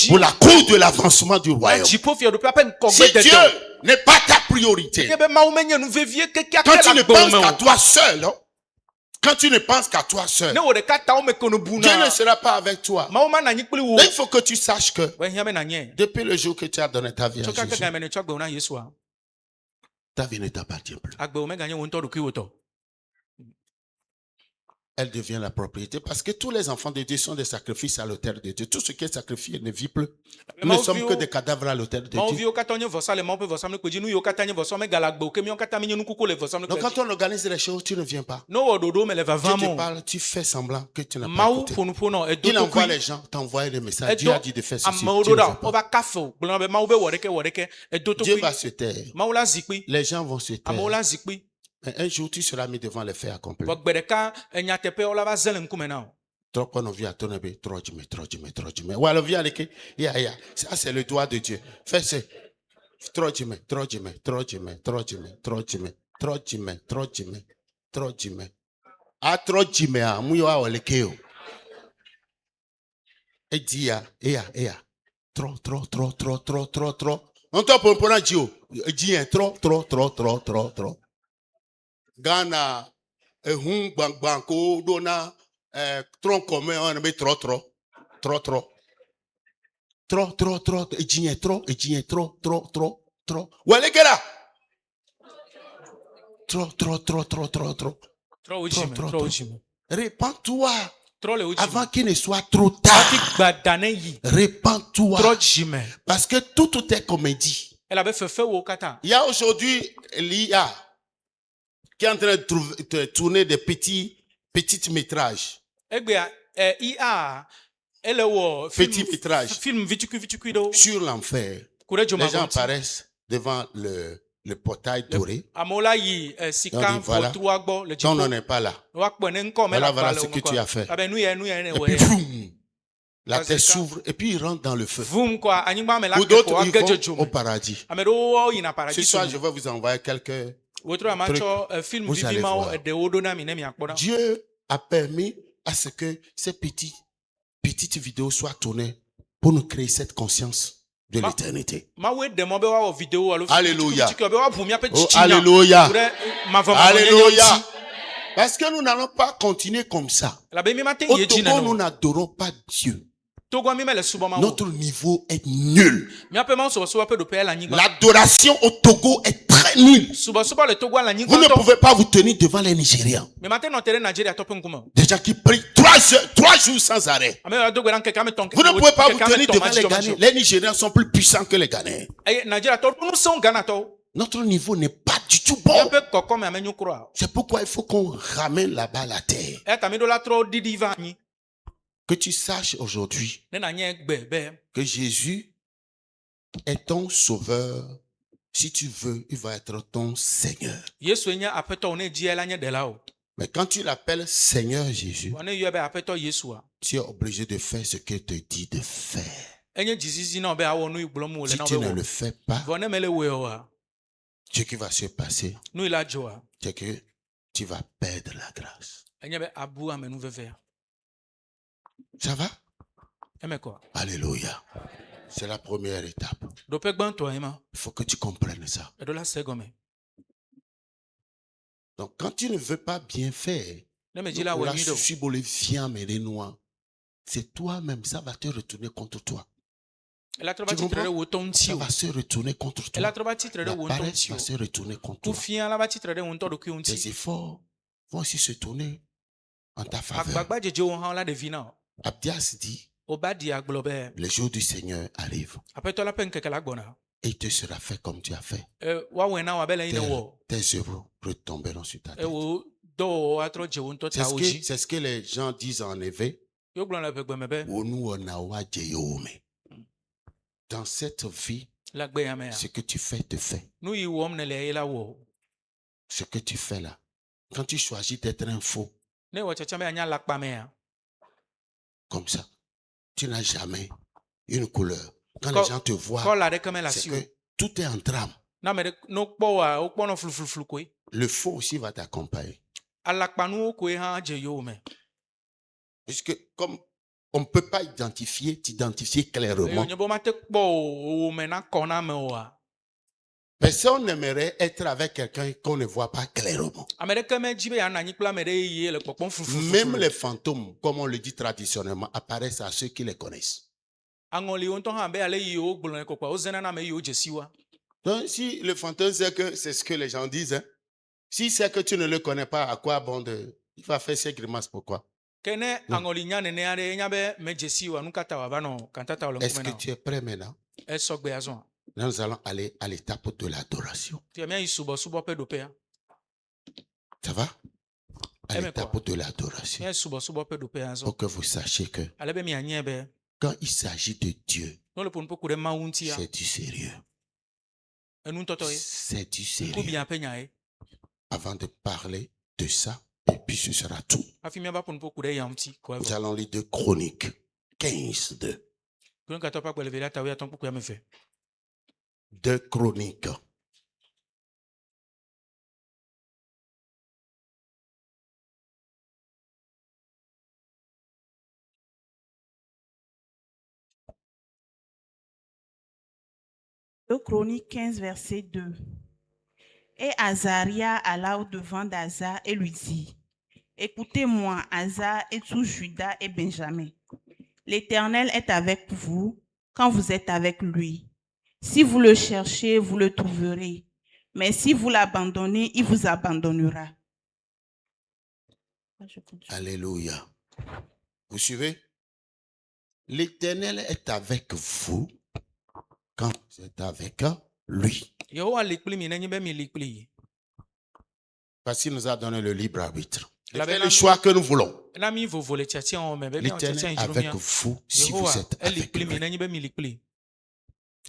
pour la cause de l'avancement du royaume. Si Dieu n'est pas ta priorité. Quand tu ne penses qu'à toi seul, Quand tu ne penses qu'à toi seul, ne wò ɖeka ta wo me ke no Dieu ne buna sera pas avec toi. mawu ma nanyi kpli wo Mais il faut que tu saches que wo hiã be nanyɛ depuis le jour que tu as donné ta vie à tso kake Jésus, game ne tsɔ agbewo na Yesua ta vie ne t'appartient plus. agbewo meganye wo ŋutɔ ɖokui wo tɔ Elle devient la propriété parce que tous les enfants de Dieu sont des sacrifices à l'autel de Dieu. Tout ce qui est sacrifié ne vit plus. Nous ne sommes que des cadavres à l'autel de mawo Dieu. viwo katã nye vɔsa le mawo ƒe vɔsamlikpe dzi nu yiwo katã nye vɔsa megale agbewo ke míawo katã míenye nukuku le Donc vɔsamlikpe quand dzi on organise les choses, tu ne viens pas. ne wɔ ɖoɖo me le Dieu vavam te o parle, tu fais semblant que tu n'as pas mawu écouté. ƒonuƒo nɔ edo Il envoie tokui les gens t'envoyer des messages. Dieu edo a dit de faire ceci. amewo Tu ɖo ne ɖa fais pas. wova kafe o gblɔ be mawu be wɔ ɖeke edo Dieu tokui va se taire. mawu la zikpui Les gens vont se amewo taire. la zikpui Mais un jour, tu seras mis devant les faits accomplis. vɔ gbe ɖeka enyateƒewo la va ze le ŋkume na o Trop qu'on vient à ton avis, trop Jimmy. Ouais, alors viens avec. Ya. Ça, c'est le doigt de Dieu. Fais ça. Trop Jimmy. Ah, trop Jimmy, ah, mouya ou le keo. Et dit ya. Trop. On t'a pour un Dieu. Dis trop. Ghana, banco, dona. Tronc commun, on met trop. Et dis trop. Ouais, les gars là. Trop. trɔ wo dzime Trop. trɔ wo dzime Répands-toi trɔ le wo dzime avant qu'il ne soit trop hafi tard. gbada ne yi Répands-toi. trɔ dzime Parce que tout est comédie. elabe fefe wo katã Il y a aujourd'hui l'IA qui est en train de tourner des petits métrages. egbea ia ele wɔ Petit métrage film vitukui ɖewo sur l'enfer. ku ɖe Les gens dzomavɔ ŋuti apparaissent devant le portail doré. amewo la yi sika Donc, voilà. ƒotrua gbɔ le Ton nom dziƒo n'est pas là. woakpɔ ne ŋkɔ me le Voilà agbalẽ ce wo que me tu as fait. abe nu ya ne Et wɔ puis, ya vroom, la Parce terre que- s'ouvre et puis il rentre dans le feu. vum kɔa anyigba me la Ou ke d'autres, ko ils age vont dzo au me paradis. ame ɖewo yina Ce paradis soir, me je vais vous envoyer quelques... wotro a matsɔ film Vous allez vivi mawo voir. eɖewo ɖo na mi ne miakpɔ ɖa Dieu a permis à ce que ces petites vidéos soient tournées pour nous créer cette conscience de Ma- l'éternité. mawoe ɖe mɔ be woawɔ video alo Alléluia. vitukui be woaʋu miaƒe Oh, dzitsinya alléluia. ku ɖe mavɔmavɔ Alléluia. Parce que nous n'allons pas continuer comme ça. elabe mi mate Au yi dzi Togo, nene nous o n'adorons pas Dieu. togoa mi mele subɔ mawo Notre niveau est nul. miaƒe mawo subɔsubɔ ƒe ɖoƒe le anyigba L'adoration au Togo est très nulle. subɔsubɔ le togoa le anyigba Vous ne ŋutɔ pouvez pas vous tenir devant les Nigérians. mi mate nɔ te ɖe nigeria tɔ ƒe ŋkume o Des gens qui prient 3 jours sans arrêt. ame yawo do gbe ɖa ŋkeke ame tɔn Vous ne pouvez pas vous ŋkeke ame tenir tɔn devant ma les dzidzɔ ma Ghanéens. dzidzɔ Les Nigériens sont plus puissants que les Ghanéens. eye nigeria tɔ nu sẽwo ghanatɔwo Notre niveau n'est pas du tout bon. miaƒe kɔkɔme ame nyo kura o C'est pourquoi il faut qu'on ramène là-bas la terre. eya ta mi ɖo la trɔ ɖiɖi va anyi Que tu saches aujourd'hui ne nanye gbe be que Jésus est ton sauveur. Si tu veux, il va être ton Seigneur. yesue nye aƒetɔ wo ne dzia la nye ɖela o Mais quand tu l'appelles Seigneur Jésus, vɔ ne yɔe be aƒetɔ yesua tu es obligé de faire ce qu'il te dit de faire. enye dzizizi na wo be awɔ nu yi gblɔm wòle Si na wo tu be ne wɔ le fais pas, vɔ ne mele wɔe oa ce qui va se passer, nu yi la dzɔa c'est que tu vas perdre la grâce. enye be abu ame nu vevea Ça va? eme kɔ Alléluia. C'est la première étape. ɖoƒe gbãtɔ ye ma Il faut que tu comprennes ça. eɖo la se gɔme Donc, quand tu ne veux pas bien faire, ne me dzi la wɔ nyui ɖe o c'est toi-même, ça va te retourner contre toi. ela trɔ va Tu tsitre ɖe comprends? wo ŋutɔ ŋuti Ça o va se retourner contre ela toi. trɔ va tsitre ɖe La wo ŋutɔ paresse ŋuti va o se retourner contre ku toi. fia la va tsitre ɖe wo ŋutɔ ɖokui Tes ŋuti efforts vont aussi se tourner en ta faveur. agbagba dzedzewo hã la ɖevi na o Abdias dit, Obadia agblɔ be le jour du Seigneur arrive aƒetɔ la ƒe ŋkeke la gbɔna et il te sera fait comme tu as fait. woawɔe na wo abe le yi ne wɔ Tes œuvres retomberont sur ta tête. wo dɔwɔwɔ atrɔ dze wo ŋutɔ tawo dzi C'est ce que les gens disent en éveil. yo gblɔ le ʋegbeme be Dans cette vie, le gbe ya mea ce que tu fais te fait. nu yi wɔm ne le ye la wɔ Ce que tu fais là. Quand tu choisis d'être un faux, ne wɔ tsɔtsɔ be anya lakpa mea comme ça, tu n'as jamais une couleur. Quand Quand- les gens te voient, kɔla ɖeke mele c'est asi o que tout est en trame. na ame ɖe ne wokpɔ woa wokpɔnɔ flufluflu koe Le faux aussi va t'accompagner. alakpanuwo koe hã dze yewo me Puisque comme on ne peut pas t'identifier eye clairement, wònye be womate kpɔ wo me na kɔ na ame oa Personne n'aimerait être avec quelqu'un qu'on ne voit pas clairement. Ame ɖeke medzi be yeanɔ anyi kple ame ɖe eye le kpɔkpɔm fufufu. Même les fantômes, comme on le dit traditionnellement, apparaissent à ceux qui les connaissent. Aŋɔliwo ŋutɔ hã be ale yiwo gblɔe kɔkɔa wozena na ame yiwo dze si wa. Donc, si le fantôme sait que c'est ce que les gens disent, hein, si c'est que tu ne le connais pas, à quoi bon de... Il va faire ses grimaces, pourquoi? Ke ne aŋɔli nya nenea ɖe enya be medze si wa nu ka ta wòava nɔ kantata le Est-ce ŋkume que na tu es prêt maintenant? o. Esɔgbe azɔ. Nous allons aller à l'étape de l'adoration. Fia míayi subɔsubɔ ƒe ɖoƒea. Ça va? À Amen, l'étape quoi. de l'adoration. Míayi subɔsubɔ ƒe ɖoƒea azɔ. Pour que vous sachiez que Ale be mianyae be quand il s'agit de Dieu, ne le ƒo nuƒo ku ɖe Mawu ŋutia, c'est du sérieux. enutɔtɔ ye. C'est du sérieux. Ŋkubiã ƒe nya ye. Avant de parler de ça, et puis ce sera tout. Hafi míava ƒo nuƒo ku ɖe ya ŋuti ko Nous evɔ. allons lire 2 Chroniques 15, 2. Kronikatɔ ƒe agbalẽ velia ta wuiatɔ̃ kpukpui ame eve. 2 Chroniques. De Chroniques 15, verset 2. Et Azaria alla au-devant d'Asa et lui dit, écoutez-moi, Asa et tout Juda et Benjamin. L'Éternel est avec vous quand vous êtes avec lui. Si vous le cherchez, vous le trouverez. Mais si vous l'abandonnez, il vous abandonnera. Je continue. Alléluia. Vous suivez? L'Éternel est avec vous quand vous êtes avec lui. Yehowa li kpli mi nenye be mi li kpli yi. Parce qu'il nous a donné le libre arbitre. Il La fait belle le choix que nous voulons. Na mi vovo le tiatia wɔm me be mi tiatia L'Éternel yi est dzro avec mia. vous si vous Yehowa êtes eli avec kpli mi lui. nenye be mi li kpli.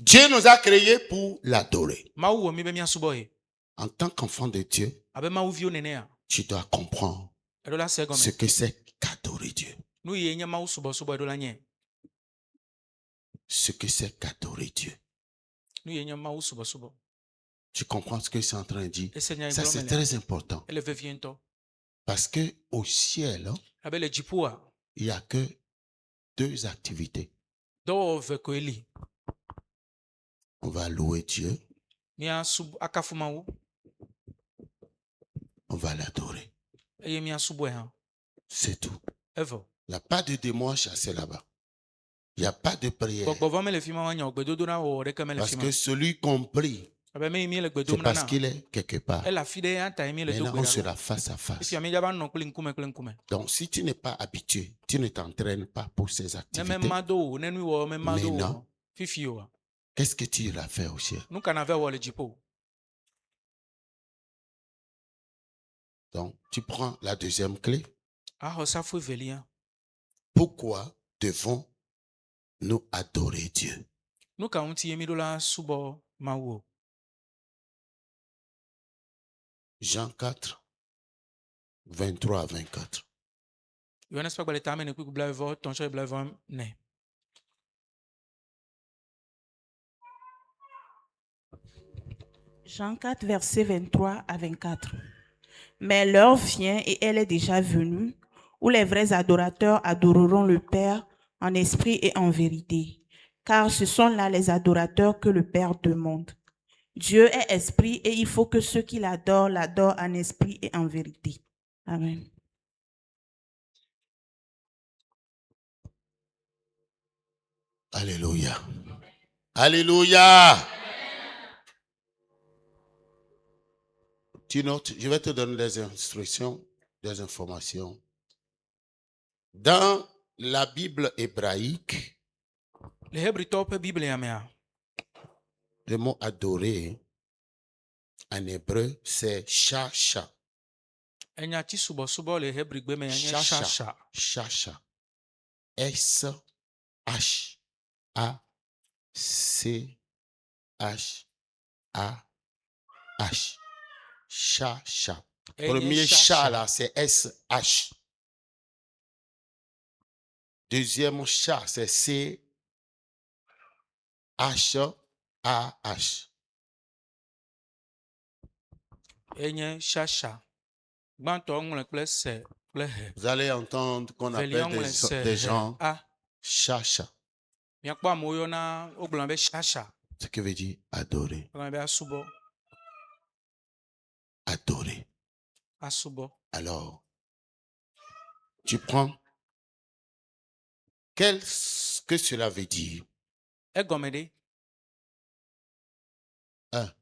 Dieu nous a créés pour l'adorer. Mawu wɔ mi be miasubɔ ye. En tant qu'enfant de Dieu, Abe Mawu viwo nenea. tu dois comprendre Eɖo la se ce gɔme. que c'est qu'adorer Dieu. Nu ye nye Mawu subɔsubɔ eɖo la nye. Ce que c'est qu'adorer Dieu. Nu ye nye Mawu subɔsubɔ. Tu comprends ce que je suis en train de dire? Ese nya Ça, gblɔm c'est ele. très important. Ele vevie ŋutɔ. Parce que au ciel, Abe le dziƒoa, il n'y a que 2 activités. dɔwɔwɔ ve koe li. On va louer Dieu, Akafu Mawu on va l'adorer. eye miasubɔe hã. C'est tout. Evɔ. Il n'y a pas de démon chassé là-bas. Il n'y a pas de prière. Gbɔgbɔ vɔ mele fi ma woanya o, gbedodo na wɔwɔ ɖeke mele Parce fi ma. que celui qu'on prie, Abe me yi mi le gbe c'est dom na parce na. qu'il est quelque part. Ele afi ɖe ya ta mi le do Maintenant, gbe on ɖa sera ɖo. face à face. Efia mi dzaba nɔ kpli ŋkume kple ŋkume. Donc, si tu n'es pas habitué, tu ne t'entraînes pas pour ces Ne activités, mema do o, ne nu wɔ mema do o. Maintenant. Fifi o. qu'est-ce que tu iras faire au ciel? Nu kana ve wɔ le dziƒo. Donc, tu prends la deuxième clé. Axɔ safo evelia. Pourquoi devons-nous adorer Dieu? Nu ka ŋuti ye mi ɖo la subɔ Mawu o. Jean 4, 23 à 24. Yohanes ƒe agbalẽ ta ame ne kpukpu blaevɔ tɔ̃ tsɔ blaevɔ ne. Jean 4, verset 23 à 24. Mais l'heure vient et elle est déjà venue où les vrais adorateurs adoreront le Père en esprit et en vérité, car ce sont là les adorateurs que le Père demande. Dieu est esprit et il faut que ceux qui l'adorent l'adorent en esprit et en vérité. Amen. Alléluia. Alléluia. Tu notes, je vais te donner des instructions, des informations. Dans la Bible hébraïque, Le Hebritɔwo ƒe Biblia mea, le mot adorer en hébreu, c'est shasha. enya tsi subɔsubɔ le Hebrigbe me nye Shasha. shasha. Shasha. S-H-A-C-H-A-H. Shasha. Enye Premier shasha. chat là, c'est S-H. Deuxième chat, c'est C-H-A-H. Enye shasha. Gbãtɔ ŋlɔe kple se kple he. Vous allez entendre qu'on Velia appelle ŋlɔe se des he gens a. chacha, Miakpɔ amewo yɔna wogblɔna be shasha. ce qui veut dire adorer. Wogblɔna be asubɔ. adorer. asubɔ. Alors, tu prends. Qu'est-ce que cela veut dire? Egɔme ɖe. Un.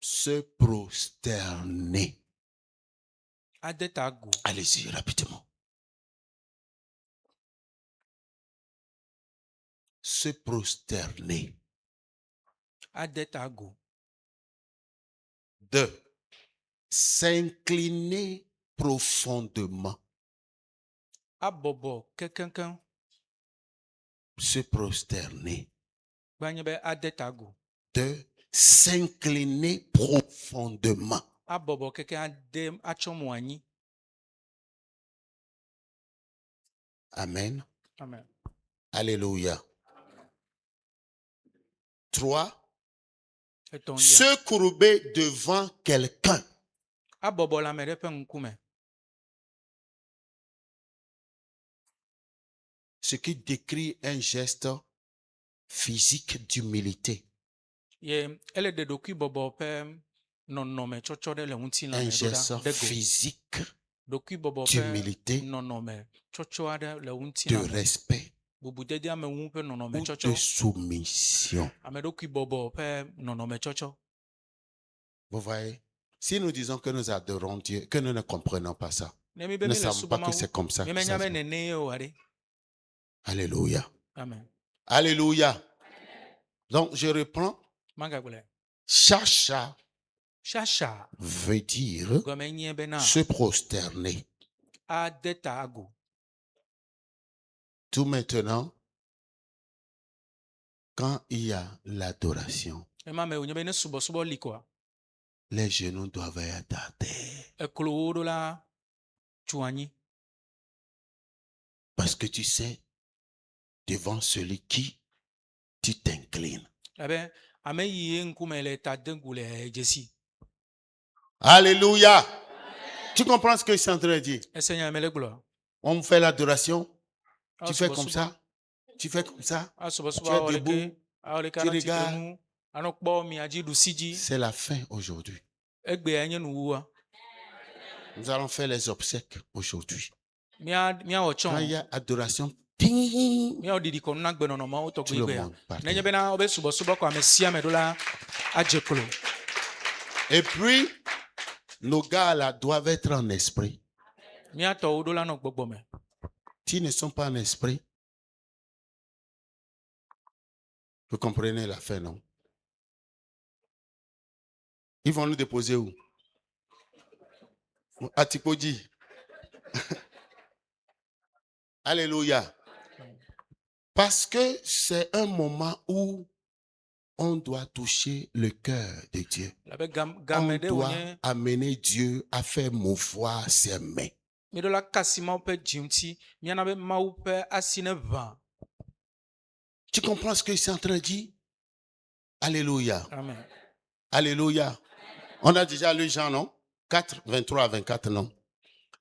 Se prosterner. Ade ta agu. Allez-y rapidement. Se prosterner. Ade ta agu. 2. S'incliner profondément. Abɔbɔ kekeŋkeŋ. Se prosterner. Gbanye be ade ta agu. 2. S'incliner profondément. Abɔbɔ kekeŋ ade atsɔ mo anyi. Amen. Amen. Alléluia. 3. Etɔ̃lia. Se courber devant quelqu'un. Abɔbɔ le ame ɖe ƒe ŋkume. Ce qui décrit un geste physique d'humilité. Ye ele de ɖokui bɔbɔ ƒe nɔnɔme tsɔtsɔ ɖe le ŋutilã Un me ɖo geste ɖa. De go. physique Ɖokui bɔbɔ ƒe d'humilité, nɔnɔme tsɔtsɔ aɖe le de ŋutilã me. respect Bubudede ameŋu ƒe nɔnɔme ou de tsɔtsɔ. soumission. Ame ɖokui bɔbɔ ƒe nɔnɔme tsɔtsɔ. Vous voyez? Si nous disons que nous adorons Dieu, que nous ne comprenons pas ça, Ne mi be nous ne mi le savons pas subɔ que c'est Mawu. comme ça. Mi que menya ça be se fait. nene ye o aɖe. Alléluia. Amen. Alléluia. Donc, je reprends. Magagblẽ. Chacha Shasha. veut dire Gɔme nye bena. se prosterner. Ade ta agu. Tout maintenant, quand il y a l'adoration, Ema me wonye be ne subɔsubɔ li koa. les genoux doivent être à terre. Eklowo ɖo la tsu anyi. Parce que tu sais, devant celui qui tu t'inclines. Abe ame yi ye ŋkume le ta de gu le dzesi. Alléluia. Tu comprends ce que je suis en train de dire? Ese nya me le gblɔ. On fait l'adoration, tu Ah, fais subɔsubɔ. comme ça, tu fais comme ça, Asubɔsubɔ Tu es awɔ debout, ɖeke. Awɔ ɖeke tu anɔ tsitre regardes. nu. Anɔ kpɔ mia dzi ɖusi dzi. c'est la fin aujourd'hui. Egbea nye nuwua. Nous allons faire les obsèques aujourd'hui. Miawɔ Quand il y tsɔn. a adoration, ting, Miawɔ ɖiɖi kɔnu na gbenɔnɔmawo tout tɔgbi le gbea. monde part. Nenye bena wobe subɔsubɔ kɔ ame sia ame ɖo la adze klo. Et puis, nos gars là doivent être en esprit. Miatɔwo ɖo la nɔ gbɔgbɔme. S'ils ne sont pas en esprit, vous comprenez la fin, non? Ils vont nous déposer où? À Tipodi. Alléluia. Parce que c'est un moment où on doit toucher le cœur de Dieu. Labe On game ɖe doit wonye. amener Dieu à faire mouvoir ses mains. Mi ɖo la kasi Mawu ƒe dzi ŋuti. Miana be Mawu ƒe asi ne ʋã. Tu comprends ce que je suis en train de dire? Alléluia. Amen. Alléluia. On a déjà lu Jean, non? 4, 23 à 24, non?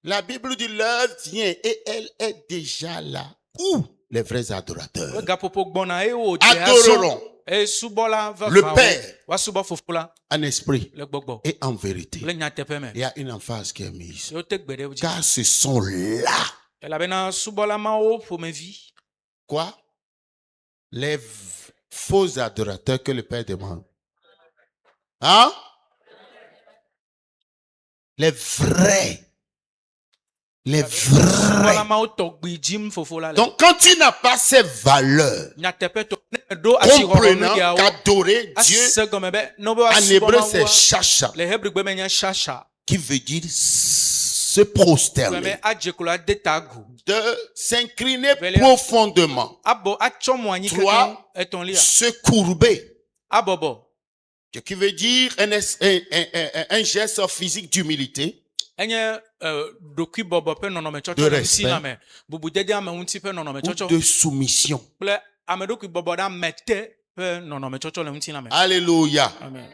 La Bible dit l'heure vient et elle est déjà là. Où les vrais adorateurs Wo gaƒoƒo gbɔna eye wò dze azɔ. adoreront Eye subɔla le vavawo. Père Woasubɔ Fofo la en esprit le gbɔgbɔ. et en vérité. Le nyateƒe me. Il y a une emphase qui est mise. Yewo te gbe ɖe wo dzi. Car ce sont là, Elabena subɔla mawo ƒomevi. quoi? Les faux adorateurs que le Père demande. Hein? Les vrais. Les Subɔla vrais. mawo tɔgbi dzim Fofo la le. Donc, quand tu n'as pas ces valeurs, Nyateƒe tɔ ne ɖo asixɔxɔ nu comprenant yawo. qu'adorer Dieu, Ase gɔme be ne be en woasubɔ hébreu, c'est Mawua. chacha, Le Hébrigbe me nye shasha. qui veut dire se Gɔme prosterner, be adze klo ade ta agu. de s'incliner Velia. profondément, Abɔ atsɔ mo anyi Trois. kekeŋ. Etɔ̃lia. se courber, Abɔbɔ. ce qui veut dire un geste physique d'humilité, Enye ɖokui bɔbɔ ƒe nɔnɔme De tsɔtsɔ le respect. ŋutilã me. Bubudede ame ŋuti ƒe nɔnɔme ou tsɔtsɔ. de soumission. Kple ame ɖokui bɔbɔ ɖe ame te ƒe nɔnɔme tsɔtsɔ le ŋutilã me. Alléluia. Amen.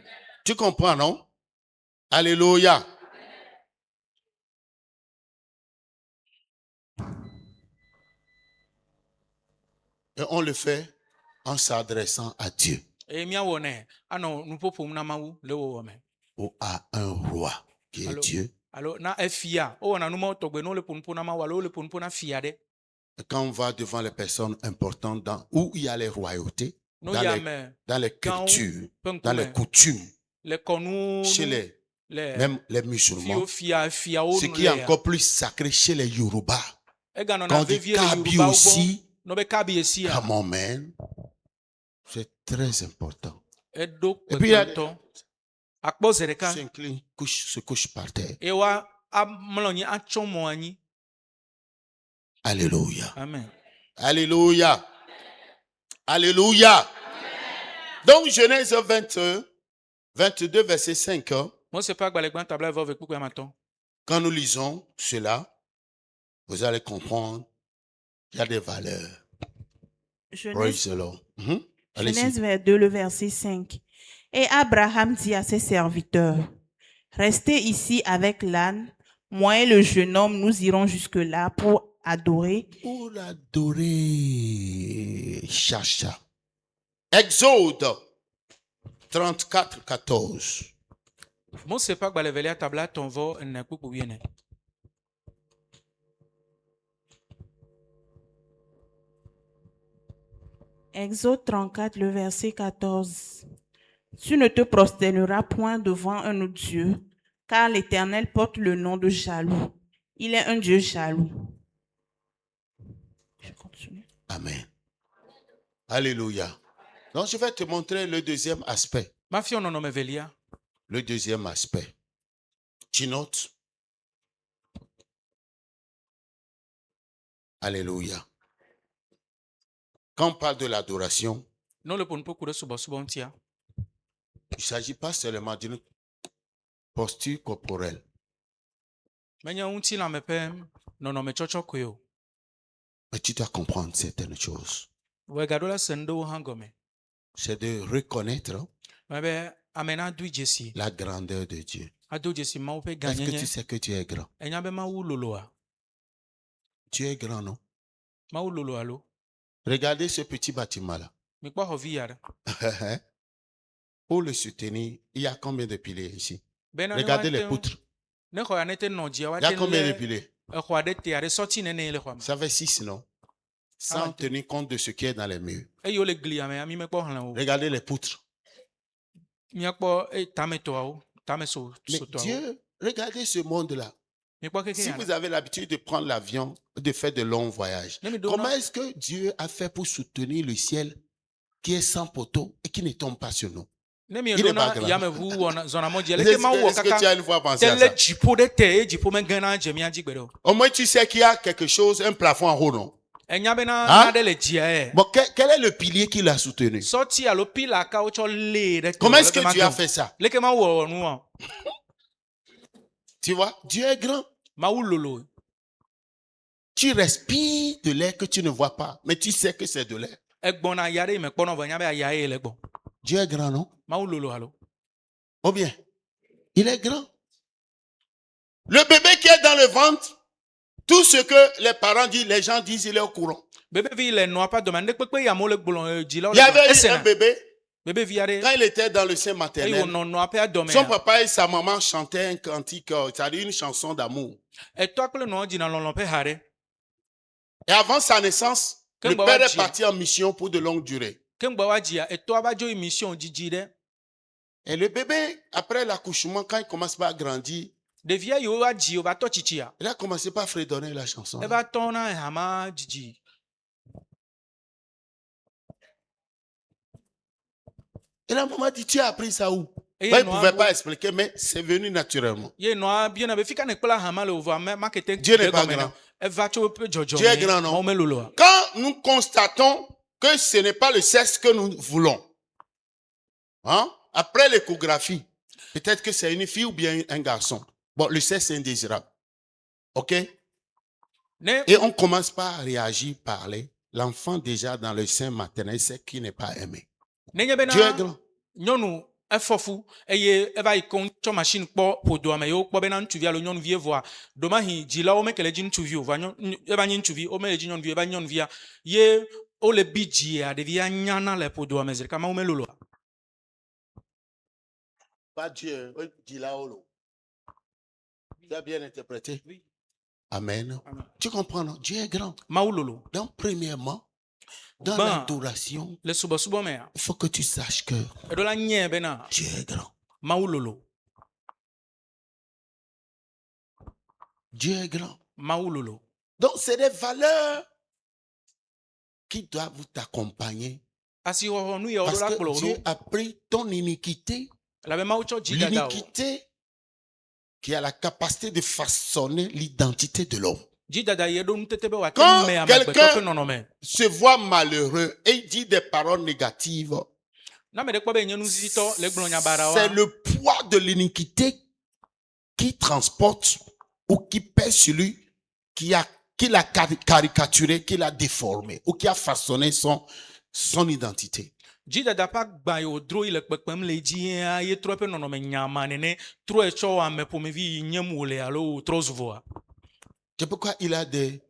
Tu comprends, non? Alléluia. Et on le fait en s'adressant à Dieu. eye míawɔ nɛ anɔ nuƒoƒom na Mawu le wòwɔ me. ou à un roi qui est Alo- Dieu. Alo na efia wowɔna numɔwo tɔgbe ne wole ƒonuƒo na Mawu alo wole ƒonuƒo na fia ɖe. Et quand on va devant les personnes importantes où il y a les royautés, No dans ya les, me dans les Quand- cultures, ƒe dans les ŋkume coutumes, le kɔnu chez même les musulmans, fiawo ce nu qui est lea. encore plus sacré chez les Yoruba. Eganɔna Quand on dit vevie le Kabi Yorubawo gbɔ. aussi, No be kabi esia. come on man, c'est très important. Eɖo Et puis, il y a- kpekpetɔ. Akpɔ ze ɖeka. S'incline, se couche par terre. Eye wa amlɔ anyi atsɔ mo anyi. Alléluia. Amen. Alléluia. Alléluia. Donc, Genèse 22, verset 5, hein, Mose ƒe agbalẽgbã tabla evɔ ve kpukpua matɔ. quand nous lisons cela, vous allez comprendre qu'il y a des valeurs. Praise the Lord. Mhm. Allez-y. Genèse 22, le verset 5. Et Abraham dit à ses serviteurs, restez ici avec l'âne, moi et le jeune homme, nous irons jusque-là pour adorer. Pour l'adorer. Chacha. Exode 34, 14. Mose ƒe agbalẽ velia tabla etɔ̃ vɔ ene kpukpu wuiene. Exode 34, le verset 14. Tu ne te prosterneras point devant un autre Dieu, car l'Éternel porte le nom de jaloux. Il est un Dieu jaloux. Je continue. Amen. Alléluia. Donc, je vais te montrer le deuxième aspect. Mafia nɔnɔme velia. Le deuxième aspect. Tu notes? Alléluia. Quand on parle de l'adoration, Ne le ƒonuƒo ku ɖe subɔsubɔ ŋutia. il ne s'agit pas seulement d'une posture corporelle. Menye ŋutilãme ƒe nɔnɔmetsɔtsɔ koe o. Mais tu dois comprendre certaines choses. Wɔ gaɖo le se nu ɖewo hã gɔme. C'est de reconnaître Me be ame nadoe dzesi. la grandeur de Dieu. Ado dzesi Mawu ƒe Est-ce que tu gãnyenye. sais que tu es grand? Enya be Mawu loloa. Tu es grand, non? Mawu lolo alo. Regardez ce petit bâtiment-là. Mikpɔ xɔ vi ya ɖe. Pour le soutenir, il y a combien de piliers ici? Bena Regardez les poutres. ne xɔ ya ne te nɔ dzia Il y a woate combien de lé piliers? exɔ aɖe te aɖe sɔti nene le xɔa me. Ça fait 6, non? Sans ouais. tenir compte de ce qui est dans les murs. Eye wole glia me mi mekpɔ xlẽ o. Regardez les poutres. Miakpɔ tametɔawo, Mais tamesotɔawo. Dieu, regardez ce monde-là. Mikpɔ keke Si ya vous ɖe. avez l'habitude de prendre l'avion, de faire de longs voyages, Ne mi do comment na est-ce que Dieu a fait pour soutenir le ciel qui est sans poteau et qui ne tombe pas sur nous? ne mi Il do est pas na grand. yameʋu wɔna zɔna mɔ dzia Est-ce leke Mawu wɔ que tu kaka as une fois pensé te à lé ça? dziƒo ɖe te eye dziƒo megẽ na dze mía dzi gbe ɖe o. Au moins, tu sais qu'il y a quelque chose, un plafond en haut, non? Enya bena Hein? naɖe le dzia ye. Bon, quel est le pilier qui l'a soutenu? Sɔti alo pila ka wotsɔ lée ɖe te Comment est-ce leke que Dieu a magẽ. fait ça? Leke Mawu wɔ nua? Tu vois, Dieu est grand. Mawu lolo. Tu respires de l'air que tu ne vois pas, mais tu sais que c'est de l'air. Egbɔna ya ɖe yi me kpɔnɔ vɔ nya be aya ye le gbɔ. Dieu est grand, non? Mawu lolo alo. Ou bien, il est grand. Le bébé qui est dans le ventre, tout ce que les parents disent, les gens disent, il est au courant. Bebevi le nɔa ƒe dɔme ne kpekpe ya amewo le gblɔ dzilawo Il y le avait gblɔ. eu un Esena. bébé, Bebevi aɖe quand il était dans le sein eye maternel, wònɔ nɔa ƒe dɔme. son papa et sa maman chantaient un cantique, c'est-à-dire une chanson d'amour. Etɔa kple nɔa dzina lɔlɔ ƒe ha ɖe. Et avant sa naissance, Que le bon père est Dieu. parti en mission pour de longues durées. Ke ŋgbe wa dzia etɔa va dzo yi mission dzidzi ɖe. Et le bébé, après l'accouchement, quand il commence pas à grandir, Ɖevia yiwo va dzi wova tɔ tsitsia. il a commencé par fredonner la chanson. Eva tɔ na hama dzidzi. Et la maman dit, tu as appris ça où? Eye Bah, il ne pouvait nɔa pas expliquer, mais c'est venu naturellement. ye nɔa biana be fi ka ne kpla hama le wova ma kete Dieu n'est de pas gɔme grand. na. Eva tso woƒe dzɔdzɔme. Dieu est grand, non? Mawu meloloa. Quand nous constatons que ce n'est pas le sexe que nous voulons, hein, après l'échographie, peut-être que c'est une fille ou bien un garçon. Bon, le sexe est indésirable. OK? Ne Et on commence par réagir, parler. L'enfant déjà dans le sein maternel sait qu'il n'est pas aimé. nenye Dieu est bena grand. nyɔnu efɔfu eye eva yi ko tsɔ machine kpɔ ƒodoa me yewo kpɔ bena ŋutsuvi alo nyɔnuvie vɔa domahi dzilawo mekele dzi ŋutsuvi o va eva nyi ŋutsuvi wo mele dzi nyɔnuvi eva nyi nyɔnuvia ye wole bi dzia ɖevia nyana le ƒodoa me zi ɖeka Mawu meloloa. Pas Dieu. Dis là-haut. Tu as bien interprété? Oui. Amen. Amen. Tu comprends, non? Dieu est grand. Maulolo. Donc, premièrement, dans Ben, l'adoration, le subo me. il faut que tu saches que Edola nye bena. Dieu est grand. Maulolo. Dieu est grand. Maulolo. Donc, c'est des valeurs qui doivent t'accompagner. Asi ho nu ya Parce odola que kpolo. Dieu a pris ton iniquité, La be maucho jida dao. l'iniquité qui a la capacité de façonner l'identité de l'homme. Jida da yedo ntetebe wa Quand kemme quelqu'un- non no me. Se voit malheureux et il dit des paroles négatives. Na me de kwa be nyenu zito le gbolo nya bara C'est wa. le poids de l'iniquité qui transporte ou qui pèse sur lui, qui l'a caricaturé, qui l'a déformé ou qui a façonné son identité. Jida da pa gba yo dro ile pepem le ji ya ye tro pe no no me nyama nene tro e cho wa me po me vi nyemu le alo tro zuvoa. C'est pourquoi il a des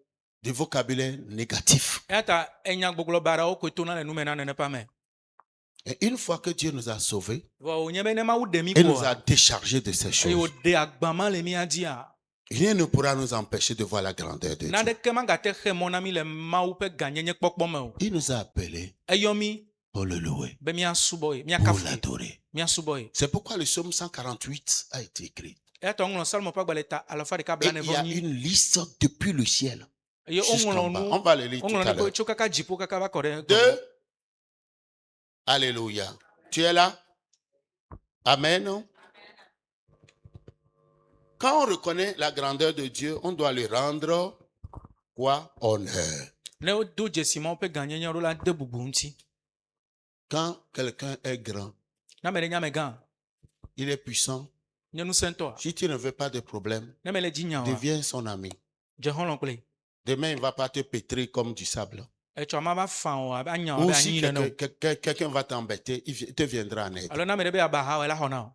vocabulaires négatifs. Eta enya gboglo bara o ko to na le nume na nene pa me. Et une fois que Dieu nous a sauvés, Wa o nyebe ne ma u demi il nous a ko. déchargés de ces E o choses. de agbama le mi adia. Rien ne pourra nous empêcher de voir la grandeur de Na de Dieu. ke ma ga te he mo na mi le ma u pe ganyenye kpokpo me o. Il nous a appelés Eyomi pour le louer, be mi asuboy, mi pour akafu, l'adorer. mi asuboy. C'est pourquoi le psaume 148 a été écrit. Eta ngolo salmo pa gbaleta alafa de ka Et blane il y a voni. une liste depuis le ciel Ye jusqu'en ongolo bas. nu. On va le lire tout Ongolo à ne ko l'heure. chokaka jipo kaka ba kore. 2. Alléluia. Tu es là? Amen. Quand on reconnaît la grandeur de Dieu, on doit lui rendre quoi? Honneur. Ne o do jesima o pe ganyenye ro la de bubu nti. Quand quelqu'un est grand, Na me nya me gan. il est puissant. Nyenu sento. Si tu ne veux pas de problème, Ne me le jinya wa. deviens son ami. Je holon kle. Demain, il ne va pas te pétrir comme du sable. E cho ma ba fa o ba nya o Ou ba si nyi le no. quelqu'un va t'embêter, il te viendra en aide. Alors na me de be aba ha la hona.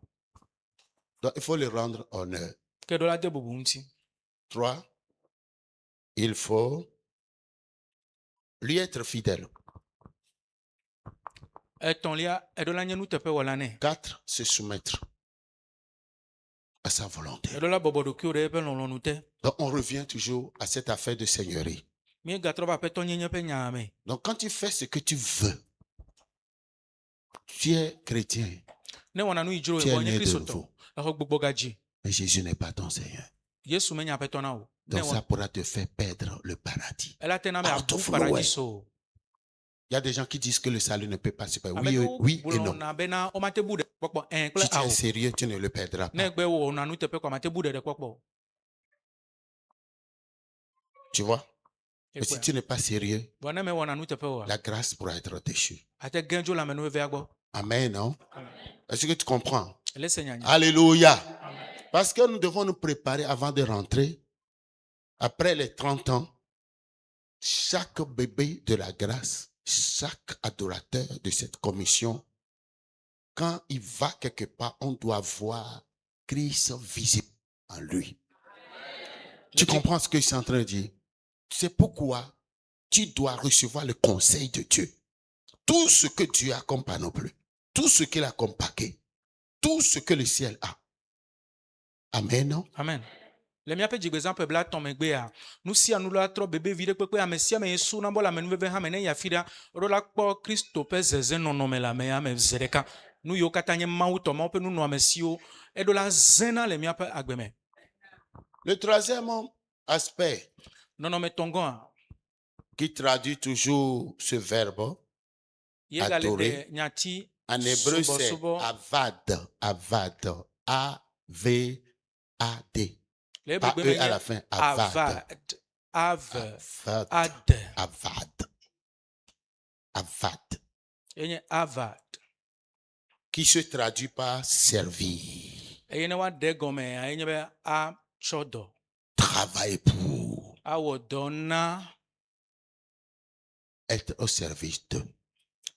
Donc, il faut lui rendre honneur. Ke do la de bubu nti. 3. Il faut lui être fidèle. E ton lia e do la nyenu tepe wala ne. 4. Se soumettre à sa volonté. E do la bobodo ki o de pe lon te. Donc, on revient toujours à cette affaire de seigneurie. Mi ga tro ba pe ton nyenye pe nya me. Donc, quand tu fais ce que tu veux, tu es chrétien, Ne wana nu ijro tu e es bo nye né de Kristo nouveau. to. E ho gbogbo gaji. Mais Jésus n'est pas ton Seigneur. Yesu me nya pe ton na o. Ne Donc, ça wana. pourra te faire perdre le paradis. E la te na me Out abu of nowhere. paradiso. Il y a des gens qui disent que le salut ne peut pas se faire. Avec Oui, ou oui et boulon non. na be na o ma te bude kpokpo en kle Si tu a es o. sérieux, tu ne le perdras Ne pas. gbe wo na nu tepe ko ma te bude de kpokpo. Tu vois? E Mais si kwa. tu n'es pas sérieux, Bo ne me wo na nu tepe o. la grâce pourra être déchue. Ate genjo la me nu ve agbo. Amen, non? Est-ce que tu comprends? Le seigneur. Alléluia. Parce que nous devons nous préparer avant de rentrer. Après les 30 ans, chaque bébé de la grâce, chaque adorateur de cette commission, quand il va quelque part, on doit voir Christ visible en lui. Tu comprends ce que je suis en train de dire? C'est pourquoi tu dois recevoir le conseil de Dieu. Tout ce que Dieu a comme panoplie, tout ce qu'il a comme paquet, tout ce que le ciel a. Amen, non? Amen. Le mi ape jigbe exemple bla ton megbe a. Nu si anu la tro bebe vide pepe ame si ame Yesu na bo la me nu veve ha me ne ya fida. Ro la kpo Kristo pe zeze no no me la me ame zedeka. Nu yo katanye mawu to ma pe nu no ame si o. E do la zena le mi ape agbeme. Le troisième aspect No no me tongon a. qui traduit toujours ce verbe, Ye ga le Adorer. de nyati en hébreu subo c'est subo. avad, avad, A-V-A-D. Le Pas bebe E à la fin, avad. avad. Ave. Avad. Ad. Avad. Avad. Enye avad. Qui se traduit par servir, Enye wa de gome a enye be a chodo. travailler pour, A wo dona. être au service d'eux.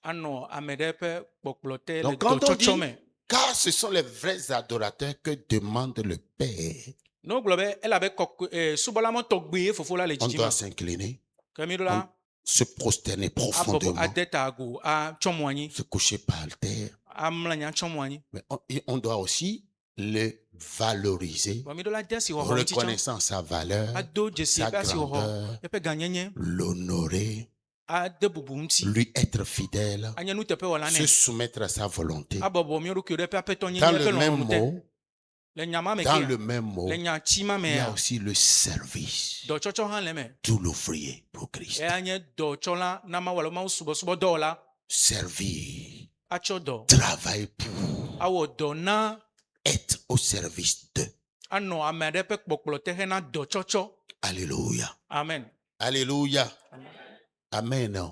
Ano amedepe pokplote le Donc quand on dit, chochome. car ce sont les vrais adorateurs que demande le Père, No globe ela be kok subola mo togbe fofo la le on doit jijima. s'incliner, Kamido la se prosterner abobo profondément, adeta go a chomwani se coucher par terre amla nya tsɔ mo anyi Mais on doit aussi le valoriser, bɔn mi do la de asi wɔxɔ ŋuti tsɔ reconnaissant sa valeur, ado dzesi sa eƒe asi wɔxɔ grandeur, eƒe ganyenye l'honorer, ade bubu ŋuti lui être fidèle, anye nuteƒe wɔla se nɛ soumettre à sa volonté. abɔbɔ mi ɖokui ɖe eƒe aƒetɔ nyenye Dans ƒe le même lɔlɔ̃nu te mot, le nyama me dans kea le même mot, le nyatsi ma il y a mea aussi le service. dɔtsɔtsɔ hã le me Tout l'ouvrier pour Christ. eya nye dɔtsɔla na mawu alo mawu subɔsubɔ dɔwɔla Servir, atsɔ dɔ travailler pour, awɔ dɔ na être au service de. anɔ ame aɖe ƒe kpɔkplɔ te hena dɔtsɔtsɔ Alléluia. amen Alléluia. Amen.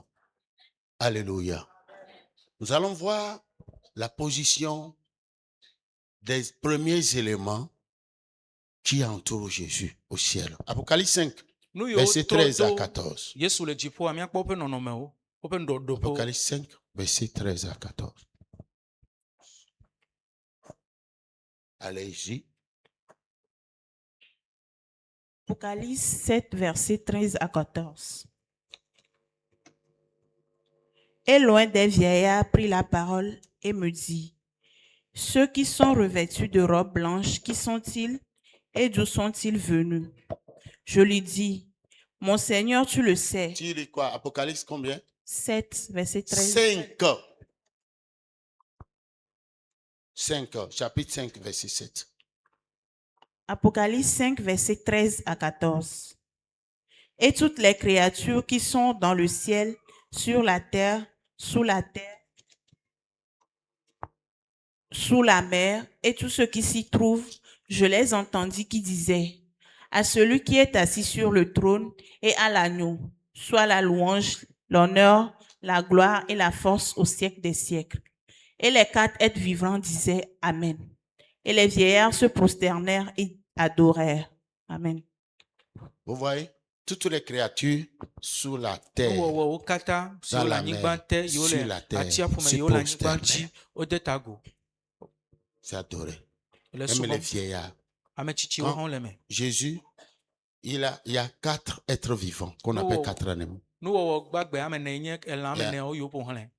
Alléluia. Nous allons voir la position des premiers éléments qui entourent Jésus au ciel. Apocalypse 5, nu yiwo verset trɔ 13 à do 14. yesu le dziƒoa míakpɔ woƒe nɔnɔmewo woƒe ɖoɖoƒewo Apocalypse 5, verset 13 à 14. Allez-y. Apocalypse 7, versets 13 à 14. Et l'un des vieillards prit la parole et me dit, ceux qui sont revêtus de robes blanches, qui sont-ils et d'où sont-ils venus? Je lui dis, mon Seigneur, tu le sais. Tu lis quoi? Apocalypse combien? 7, verset 13. 5, chapitre 5, verset 7. Apocalypse 5, verset 13 à 14. Et toutes les créatures qui sont dans le ciel, sur la terre, sous la terre, sous la mer, et tout ce qui s'y trouve, je les entendis qui disaient, à celui qui est assis sur le trône et à l'agneau, soit la louange, l'honneur, la gloire et la force au siècle des siècles. Et les quatre êtres vivants disaient Amen. Et les vieillards se prosternèrent et adorèrent. Amen. Vous voyez? Toutes les créatures sous la terre, nuwɔwɔwo katã siwo dans le la anyigba mer, te yiwo sur le la terre, atsiaƒu me se yiwo le anyigba dzi prosternèrent. wode ta agu C'est adoré. le Même les subɔm vieillards. ame tsitsiwo hã le me Jésus, il y a 4 êtres vivants qu'on appelle Oh. 4 animaux. nuwɔwɔ gbagbe ame ne nye elã ame Yeah. newo yiwo ƒo xlẽ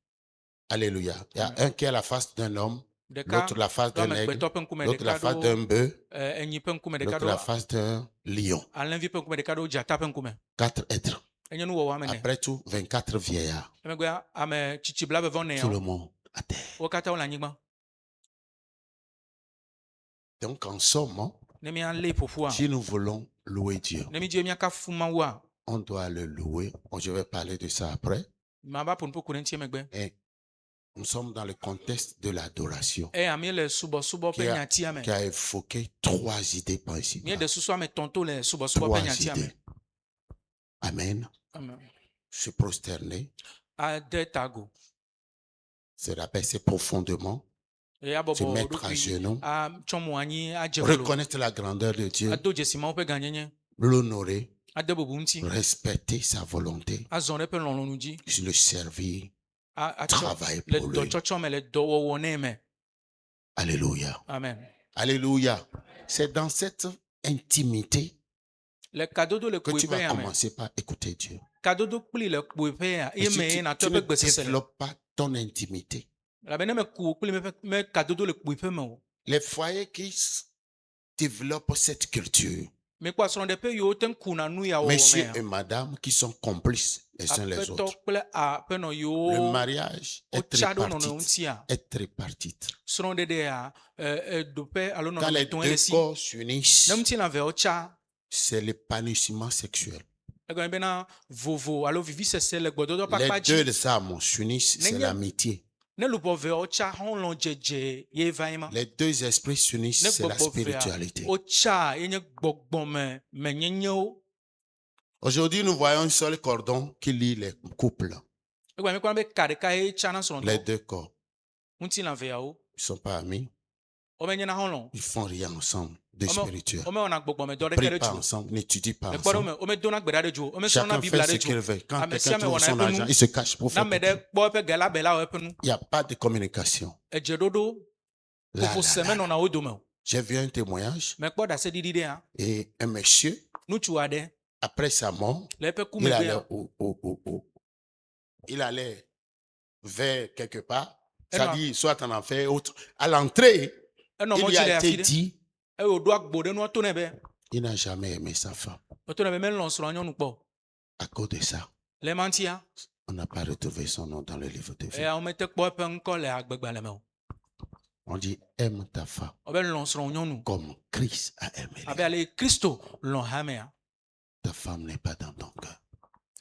Alléluia. Il y a un qui a la face d'un homme, ɖeka l'autre la face ɖo d'un aigle, amegbetɔ ƒe ŋkume l'autre la ɖeka face ɖo d'un bœuf, enyi ƒe ŋkume ɖeka l'autre la ɖo face d'un lion. alẽvi ƒe ŋkume ɖeka ɖo dzata ƒe ŋkume 4 êtres. enye nuwɔwɔ ame ne Après tout, 24 vieillards. emegbea ame tsitsi blaeve Tout le neawo monde à terre. wo katã wole anyigba Donc, en somme, ne míalée ƒoƒua si nous voulons louer Dieu, ne mídie míakafu mawua on doit le louer. Je vais parler de ça après. mava ƒo nuƒo ku ɖe ŋuti emegbe Et nous sommes dans le contexte de l'adoration eya míele subɔsubɔ ƒe nyatia me qui a évoqué 3 idées principales. míeɖe susu ame tɔ̃ to le subɔsubɔ ƒe 3 nyatia me idées. Amen. Amen. Se prosterner, ade ta agu se rabaisser profondément, eya se bɔbɔ mettre à genoux, atsɔ mo anyi adze klo reconnaître la grandeur de Dieu, ado dzesi mawo ƒe ganyenye l'honorer, ade bubu ŋuti respecter sa volonté, azɔ ɖe eƒe lɔlɔ̃nu dzi le servir, atsɔ travailler le pour lui. dɔtsɔtsɔ me le dɔwɔwɔ nɛ me Alléluia. amen Alléluia. C'est dans cette intimité le kadodo le que tu vas kpuiƒea me commencer par écouter Dieu. kadodo kpli le kpuiƒea Et ye si me ye tu natɔ ne ƒe gbesese le développes pas ton intimité, labe ne me ku kpli me kadodo le kpuiƒe me o les foyers qui développent cette culture, mekpɔ asrɔ̃ɖeƒe yiwo te ŋ kuna nu ya wɔwɔ messieurs et mea madame qui sont complices les uns les aƒetɔ autres, kple aƒenɔ le yiwo mariage est wotsa ɖe wo nɔnɔewo tripartite. ŋutia Est tripartite. srɔ̃ɖeɖea ɖoƒe alo Quand les nɔnɔmetɔe 2 le si corps s'unissent, ne ŋutilã veawo tsa c'est l'épanouissement sexuel. egɔme bena vovo alo vivisese le gbɔdɔdɔ ƒe akpa Les dzi 2 âmes s'unissent, c'est Nenye- l'amitié. ne luʋɔ veawo tsa xɔlɔ̃ dzedze ye va ye ma Les 2 esprits s'unissent, ne c'est la gbɔgbɔ spiritualité. vea wotsa ye nye gbɔgbɔme menyenyewo Aujourd'hui, nous voyons un seul cordon qui lie les couples. egɔme mikpɔna be ka ɖeka ye tsa na Les srɔ̃ɖɔ 2 corps. ŋutilã veawo Ils ne sont pas amis. womenyena xɔlɔ̃ Ils font rien ensemble de spirituel. womewɔna gbɔgbɔme dɔ ɖeke Prient ɖe pas dzo ensemble, n'étudient pas mekpɔ ɖe ensemble. wome womedona gbe ɖa ɖe dzo womesrɔ̃na Chacun biblia fait ɖe ce qu'il dzo veut. Quand Ame quelqu'un sia ame trouve wɔna son eƒe nu. argent, il se cache pour na faire ame quelque ɖe chose. kpɔ eƒe ge la bela wɔ eƒe nu Il n'y a pas de communication. edzeɖoɖo Là, ƒoƒo là, là. menɔna wo dome o J'ai vu un témoignage mekpɔ ɖaseɖiɖi ɖea et un monsieur, ŋutsu aɖe après sa mort, le eƒe il allait, kumegbea il allait vers quelque part C'est-à-dire, soit en enfer, autre. À l'entrée, Enɔ il mɔdzi lui le a afi été ɖe dit, eye wòɖo agbo ɖe nua to nɛ be il n'a jamais aimé sa femme. wòto nɛ be melɔ̃ srɔ̃a nyɔnu kpɔ o. À cause de ça, Le ema ŋutia on n'a pas retrouvé son nom dans le livre de vie. eya womete kpɔ eƒe ŋkɔ le agbegbalẽ me o. On dit, aime ta femme Wobe lɔ̃ srɔ̃ nyɔnu comme Christ a aimé. abe ale Kristo lɔ̃ hamea. Ta femme n'est pas dans ton cœur.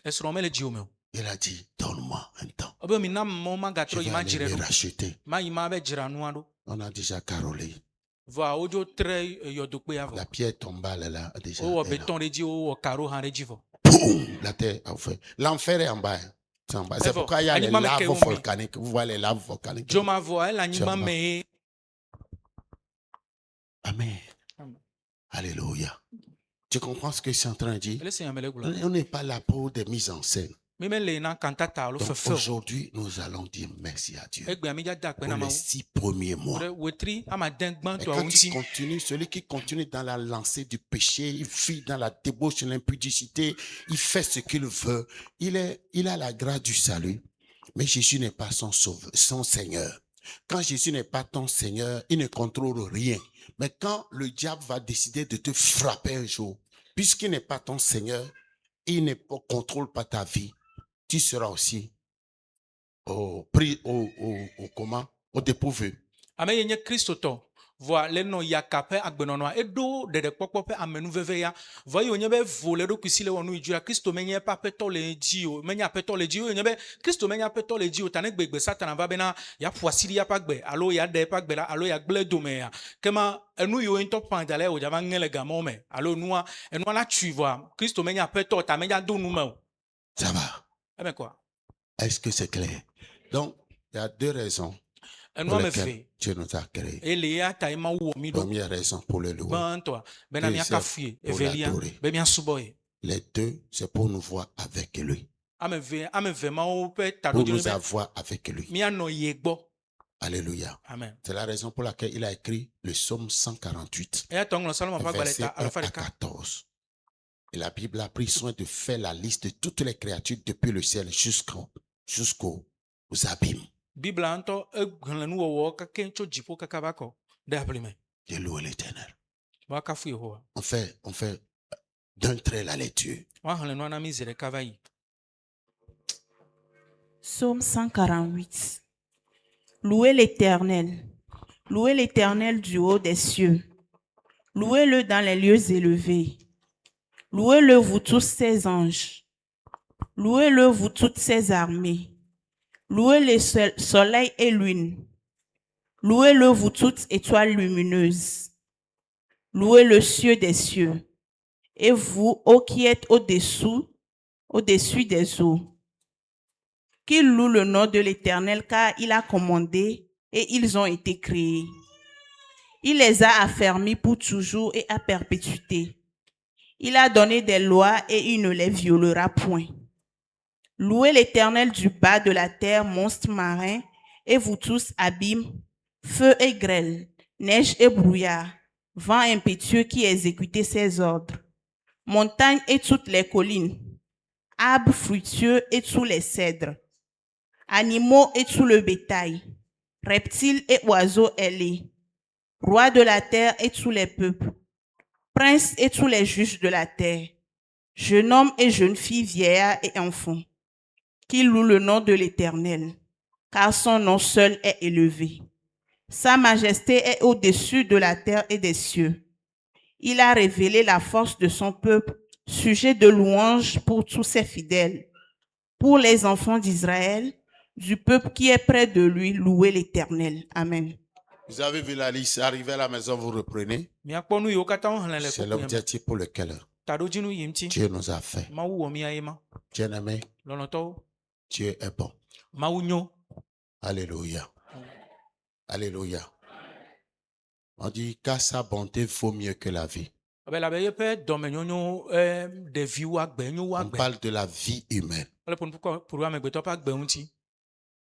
Esrɔ̃ mele dziwò me o. Il a dit, donne-moi un temps. Wobe mina mɔ Je magatrɔ yi vais ma dzrae aller le ɖo. racheter. Ma yi ma be dzra nua ɖo. On a déjà carolé. Vɔa wodzo tre yɔdokpea La vɔ. pierre tombale là, déjà. Wowɔ est là. béton ɖe dzi, wowɔ karo hã ɖe dzi vɔ. Boum, la terre a fait. L'enfer est en bas. Hein. C'est en bas. C'est Evo, pourquoi il y a les animal laves meke omi. volcaniques. Vous voyez les laves volcaniques. Dzoma vɔ ele anyigba Dzoma. me ye. Amen. Amen. Alléluia. Tu comprends ce que je suis en train de dire? Ele se yamele gblɔ. On n'est pas là pour des mises en scène. Mi mele na kantata alo Donc fefe o. aujourd'hui, nous allons dire merci à Dieu Egbea mi dza da akpe pour na les Mawu. 6 premiers mois. Ɖe wetri amade Et gbãtɔawo quand ŋuti. il continue, celui qui continue dans la lancée du péché, il vit dans la débauche, l'impudicité, il fait ce qu'il veut. Il a la grâce du salut, mais Jésus n'est pas son sauveur, son Seigneur. Quand Jésus n'est pas ton Seigneur, il ne contrôle rien. Mais quand le diable va décider de te frapper un jour, puisqu'il n'est pas ton Seigneur, il ne contrôle pas ta vie, tu seras aussi pris au dépourvu. Ame ye nye kristotɔ vɔa le nɔ yaka ƒe agbenɔnɔa eɖo ɖeɖekpɔkpɔ ƒe amenuveve ya vɔ eye wònye be vo le eɖokui si le wɔ nu yi dzra kristo menye eƒe aƒetɔ le dzi o menye aƒetɔ le dzi o wònye be kristo menye aƒetɔ le dzi o ta ne gbegbe satana va bena yaƒo asi ɖi yaƒe agbe alo yaɖe eƒe agbe la alo yagblẽ domea kema enu yiwo ŋutɔ ƒã da le wòdzava ŋe le gamɔ me alo enua la tui vɔa kristo menye aƒetɔ o ta medza do nu me o. Ça va? Eme kɔa Est-ce que c'est clair? Donc, il y a 2 raisons pour enua me lesquelles ve Dieu nous a créés. ele ya ta ema wɔ mi ɖo Première raison pour le louer. gbãtɔa bena miakafui Pour evelia l'adorer. be miasubɔ ye. Les 2, c'est pour nous voir avec lui. Ame ve mawo ƒe Pour taɖodzi nous be avoir avec lui. mianɔ ye gbɔ. Alléluia. Amen. C'est la raison pour laquelle il a écrit le psaume 148, Eya tɔ ŋlɔ Salomo ƒe agbalẽ verset ta 1 alafa à ɖeka 14. Et la Bible a pris soin de faire la liste de toutes les créatures depuis le ciel jusqu'aux abîmes. Biblia ŋutɔ eghlẽ nuwɔwɔ kake tso dziƒo kaka va kɔ ɖe aƒlime. J'ai loué l'Éternel. Woakafu Yehowa. On fait d'un trait la lecture. Woaxlẽ nua na mi zi ɖeka va yi. Psaume 148. Louez l'Éternel. Louez l'Éternel du haut des cieux. Louez-le dans les lieux élevés. Louez-le, vous tous ses anges. Louez-le, vous toutes ses armées. Louez le soleil et lune. Louez-le, vous toutes étoiles lumineuses. Louez le cieux des cieux. Et vous, ô qui êtes au-dessus des eaux. Qu'ils louent le nom de l'Éternel, car il a commandé et ils ont été créés. Il les a affermis pour toujours et à perpétuité. Il a donné des lois et il ne les violera point. Louez l'Éternel du bas de la terre, monstres marins, et vous tous, abîmes, feu et grêle, neige et brouillard, vent impétueux qui exécutait ses ordres, montagnes et toutes les collines, arbres fructueux et tous les cèdres, animaux et tout le bétail, reptiles et oiseaux ailés, rois de la terre et tous les peuples, princes et tous les juges de la terre, jeunes hommes et jeunes filles, vieillards et enfants, qui louent le nom de l'Éternel, car son nom seul est élevé. Sa majesté est au-dessus de la terre et des cieux. Il a révélé la force de son peuple, sujet de louange pour tous ses fidèles. Pour les enfants d'Israël, du peuple qui est près de lui, louez l'Éternel. Amen. Vous avez vu la liste, arrivé à la maison, vous reprenez. Miakpɔ nu yiwo katã woxlẽ le C'est kpukpuea me. l'objectif pour lequel Taɖodzinu yi ŋuti. Dieu nous a fait. Mawu wɔ mi aye ma. Bien-aimé, Lɔlɔ̃tɔwo, Dieu est bon. Mawu nyo. Alléluia. Alléluia. On dit qu'à sa bonté vaut mieux que la vie. Elabe yeƒe dɔmenyonyo ɖeviwo agbe nyo wo On agbe. parle de la vie humaine. Wole ƒo amegbetɔ ƒe agbe ŋuti.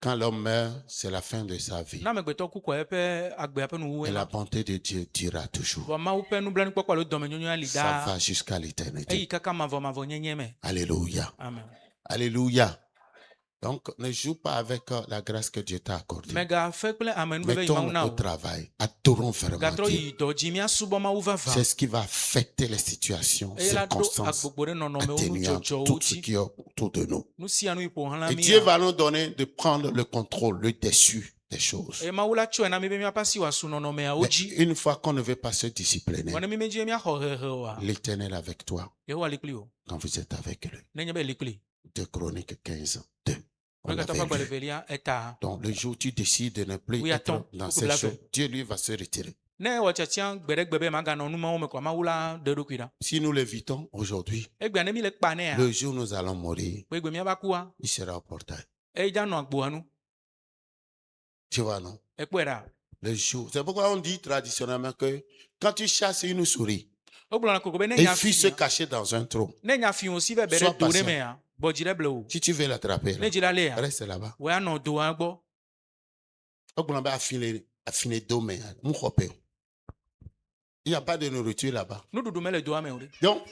Quand l'homme meurt, c'est la fin de sa vie. Ne amegbetɔ ku kɔ eƒe agbea ƒe nuwuwoe Et la ma. bonté de Dieu durera toujours. Vɔ Mawu ƒe nublanuikpɔkpɔ alo dɔmenyonyo li Ça daa. va jusqu'à Eyi l'éternité. kaka mavɔmavɔ nyenye me. Alléluia. Amen. Alléluia. Donc, ne joue pas avec la grâce que Dieu t'a accordée. Megafe kple amenuveve yi Mawu Mettons na au wo. travail. Adorons vraiment Gatrɔ Dieu. yi dɔ dzi míasubɔ Mawu vavã. C'est ce qui va affecter les situations, Eye la ɖo circonstances agbogbo ɖe nɔnɔmewo atténuantes, nudzɔdzɔwo tout ce dzi. qui est autour de nous. Nu sia nu yi ƒo xlã Et mí. Dieu va nous donner de prendre le contrôle, le dessus des choses. Eye Mawu la tsɔe na mí be míaƒe asi wòasu nɔnɔmeawo Mais dzi. une fois qu'on ne veut pas se discipliner, Vɔ ne mí medzi be míaxɔ hehe oa, l'Éternel avec toi Yehowa li kpli wo. quand vous êtes avec lui. Nenye be li kpli. 2 Chroniques 15, 2. On Wo katã ƒe l'avait lu. agbalẽvelia eta. Donc, le jour où tu décides de ne plus Oui, être attends, dans faut ces que la choses, fête. Dieu lui va se retirer. Ne wɔ tiatia gbe ɖe gbe be maganɔ nu mawo me kɔa Mawu la ɖe eɖokui ɖa. Si nous l'évitons aujourd'hui, Egbea ne mí le kpa nea, le jour où nous allons mourir, kpe gbe míava kua, il sera au portail. eye dza nɔ agboa nu. Tu vois, non? Ekpɔe ɖa. Le jour. C'est pourquoi on dit traditionnellement que quand tu chasses une souris, Wogblɔna koko be ne elle nya fuit se fi cacher dans un trou. ne nya fi wo si be be Sois ɖe do ɖe patient. mea, bɔdzi ɖe ble wo. Si tu veux l'attraper, là, Ne dzi la léa, reste là-bas. wo anɔ doa gbɔ. Affiner demain. Il n'y a pas de nourriture là-bas. Nuɖuɖu mele doa me o ɖe. Donc,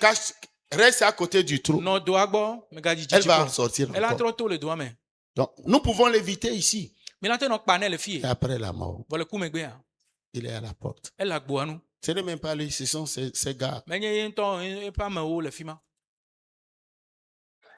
reste à côté du trou. Nɔ doa gbɔ, megadzi Elle dzidzi va en kɔ. sortir Ela encore. trɔ to le doa me. Donc, nous pouvons l'éviter ici. Mi la te nɔ kpa ne le fie. Et après la mort, Vɔ le ku megbea, il est à la porte. ele agboa nu. Ce n'est même pas lui, ce sont ces gars. Menye ye ŋutɔ eƒe amewo le fi ma.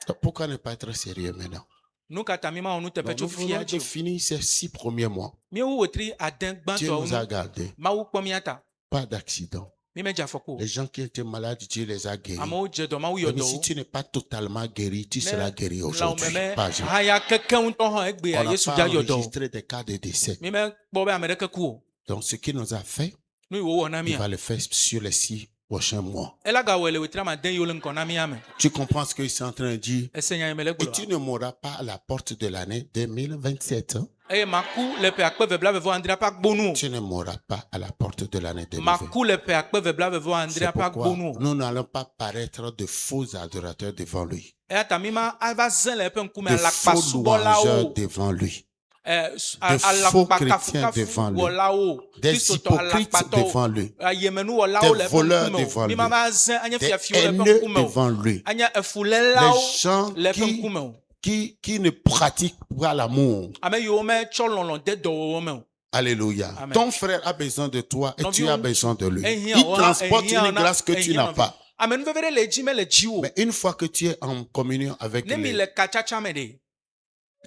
Donc, pourquoi ne pas être sérieux maintenant? Nu ka ta mi ma wɔ nu teƒe Donc, tso nous fia venons dzi de o. finir ces 6 premiers mois. Míewu wetri ade Dieu gbãtɔwo nous a nu. gardés. Mawu kpɔ mía ta. Pas d'accident. Mi medze afɔku o. Les gens qui étaient malades, Dieu les a guéris. Amewo dze dɔ, Mawu yɔ Mais dɔ si wo. tu n'es pas totalement guéri, tu seras guéri Lãwo aujourd'hui. me Pas be aujourd'hui. haya keke ŋutɔ hã egbea On n'a Yesu pas dza yɔ dɔ wo. enregistré des cas de décès. Mi mekpɔ be ame ɖeke ku o. Donc, ce qu'il nous a fait, Nu yi wòwɔ na il mía. va le faire sur les 6 prochains mois. Ela gawɔe le wetri amade yiwo le ŋkɔ na mía me. Tu comprends ce qu'il est en train de dire? Ese nya yi me le Et tu gblɔa. ne mourras pas à la porte de l'année 2027. Hein? Eye maku le ƒe akpe vevlaveve adrea ƒe agbonu o. Tu ne mourras pas à la porte de l'année 2027. Maku le ƒe akpe vevlaveve C'est adrea ƒe pourquoi agbonu o. nous n'allons pas paraître de faux adorateurs devant lui. Eya ta mi ma ava zẽ le eƒe ŋkume De faux alakpasubɔlawo. louangeurs devant lui. De faux chrétiens devant lui. wɔlawo. Des Kristotɔ hypocrites alakpatɔwo. devant lui. Yemenuwɔlawo le Des eƒe voleurs ŋkume o. devant Mi ma lui. va zẽ anye Des fiafiwo le eƒe haineux ŋkume o. devant lui. Anye efulélawo Les gens le eƒe qui, ŋkume o. qui ne pratiquent pas l'amour. Ame yiwo metsɔ lɔlɔ̃ de dɔwɔwɔ me o. Alléluia. Amen. Ton frère a besoin de toi et Non, tu vieux, as besoin de lui. ehia, Il oha, transporte ehia, une na- grâce que tu ehia, n'as pas. Amenuveve ɖe le dzi mele dzi o. Mais une fois que tu es en communion avec Ne mi lui, le katsatsa me ɖe.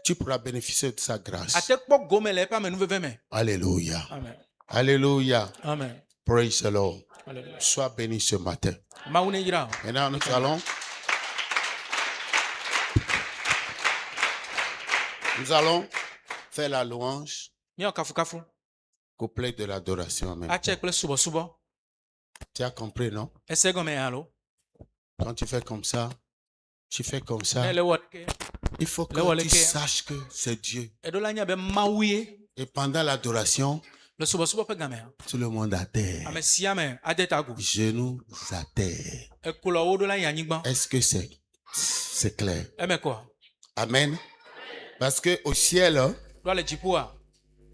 tu pourras bénéficier de sa grâce. Ate kpɔ gome le eƒe amenuveve me. Alléluia. Amen. Alléluia. Amen. Praise the Lord. Alléluia. Sois béni ce matin. Mawu ne yra o. Maintenant, nous allons faire la louange, Míawɔ kafukafu. couplet de l'adoration. en même Atse temps. kple subɔsubɔ. Tu as compris, non? Ese gɔme ya alo. Quand tu fais comme ça, tu fais comme ça. Ne le wɔ ɖeke. Il faut Le que tu waleke. saches que c'est Dieu. Eɖo la nya be Mawu ye. Et pendant l'adoration, Le subɔsubɔ ƒe gamea. tout le monde à terre. Ame sia me ade ta agu. Genoux à terre. Ekplɔwo ɖo la yi anyigba. Est-ce que c'est clair? Eme kɔa. Amen. Parce que au ciel, hein, Ɖoa le dziƒoa.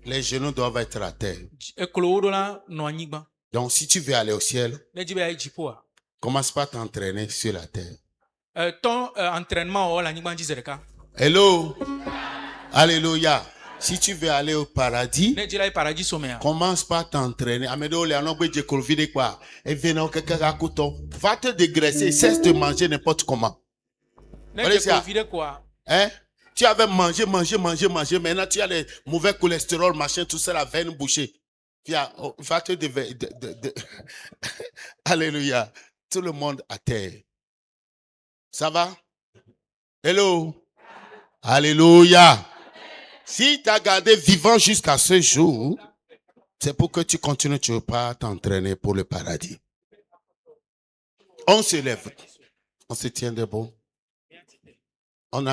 les genoux doivent être à terre. Eklowo ɖo la nɔ anyigba. Donc, si tu veux aller au ciel, Ne dzi be ayi dziƒoa. commence pas à t'entraîner sur la terre. Tɔn entraînement wɔwɔ le anyigba dzi zi ɖeka. Hello. Alléluia. Si tu veux aller au paradis, Ne dzi la yi paradiso mea. commence pas à t'entraîner. Amedo le anogbe je kolvide quoi. Et viens quelqu'un à couteau. Va te dégraisser. Cesse de manger n'importe comment. Ne Allez, dze ça. kovi ɖe koa. Hein? Tu avais mangé. Maintenant, tu as le mauvais cholestérol, machin, tout ça, la veine bouchée. Viens, va te Alléluia. Tout le monde à terre. Ça va? Hello. Alléluia. Si tu as gardé vivant jusqu'à ce jour, c'est pour que tu continues, tu ne veux pas t'entraîner pour le paradis. On se lève. On se tient debout. On a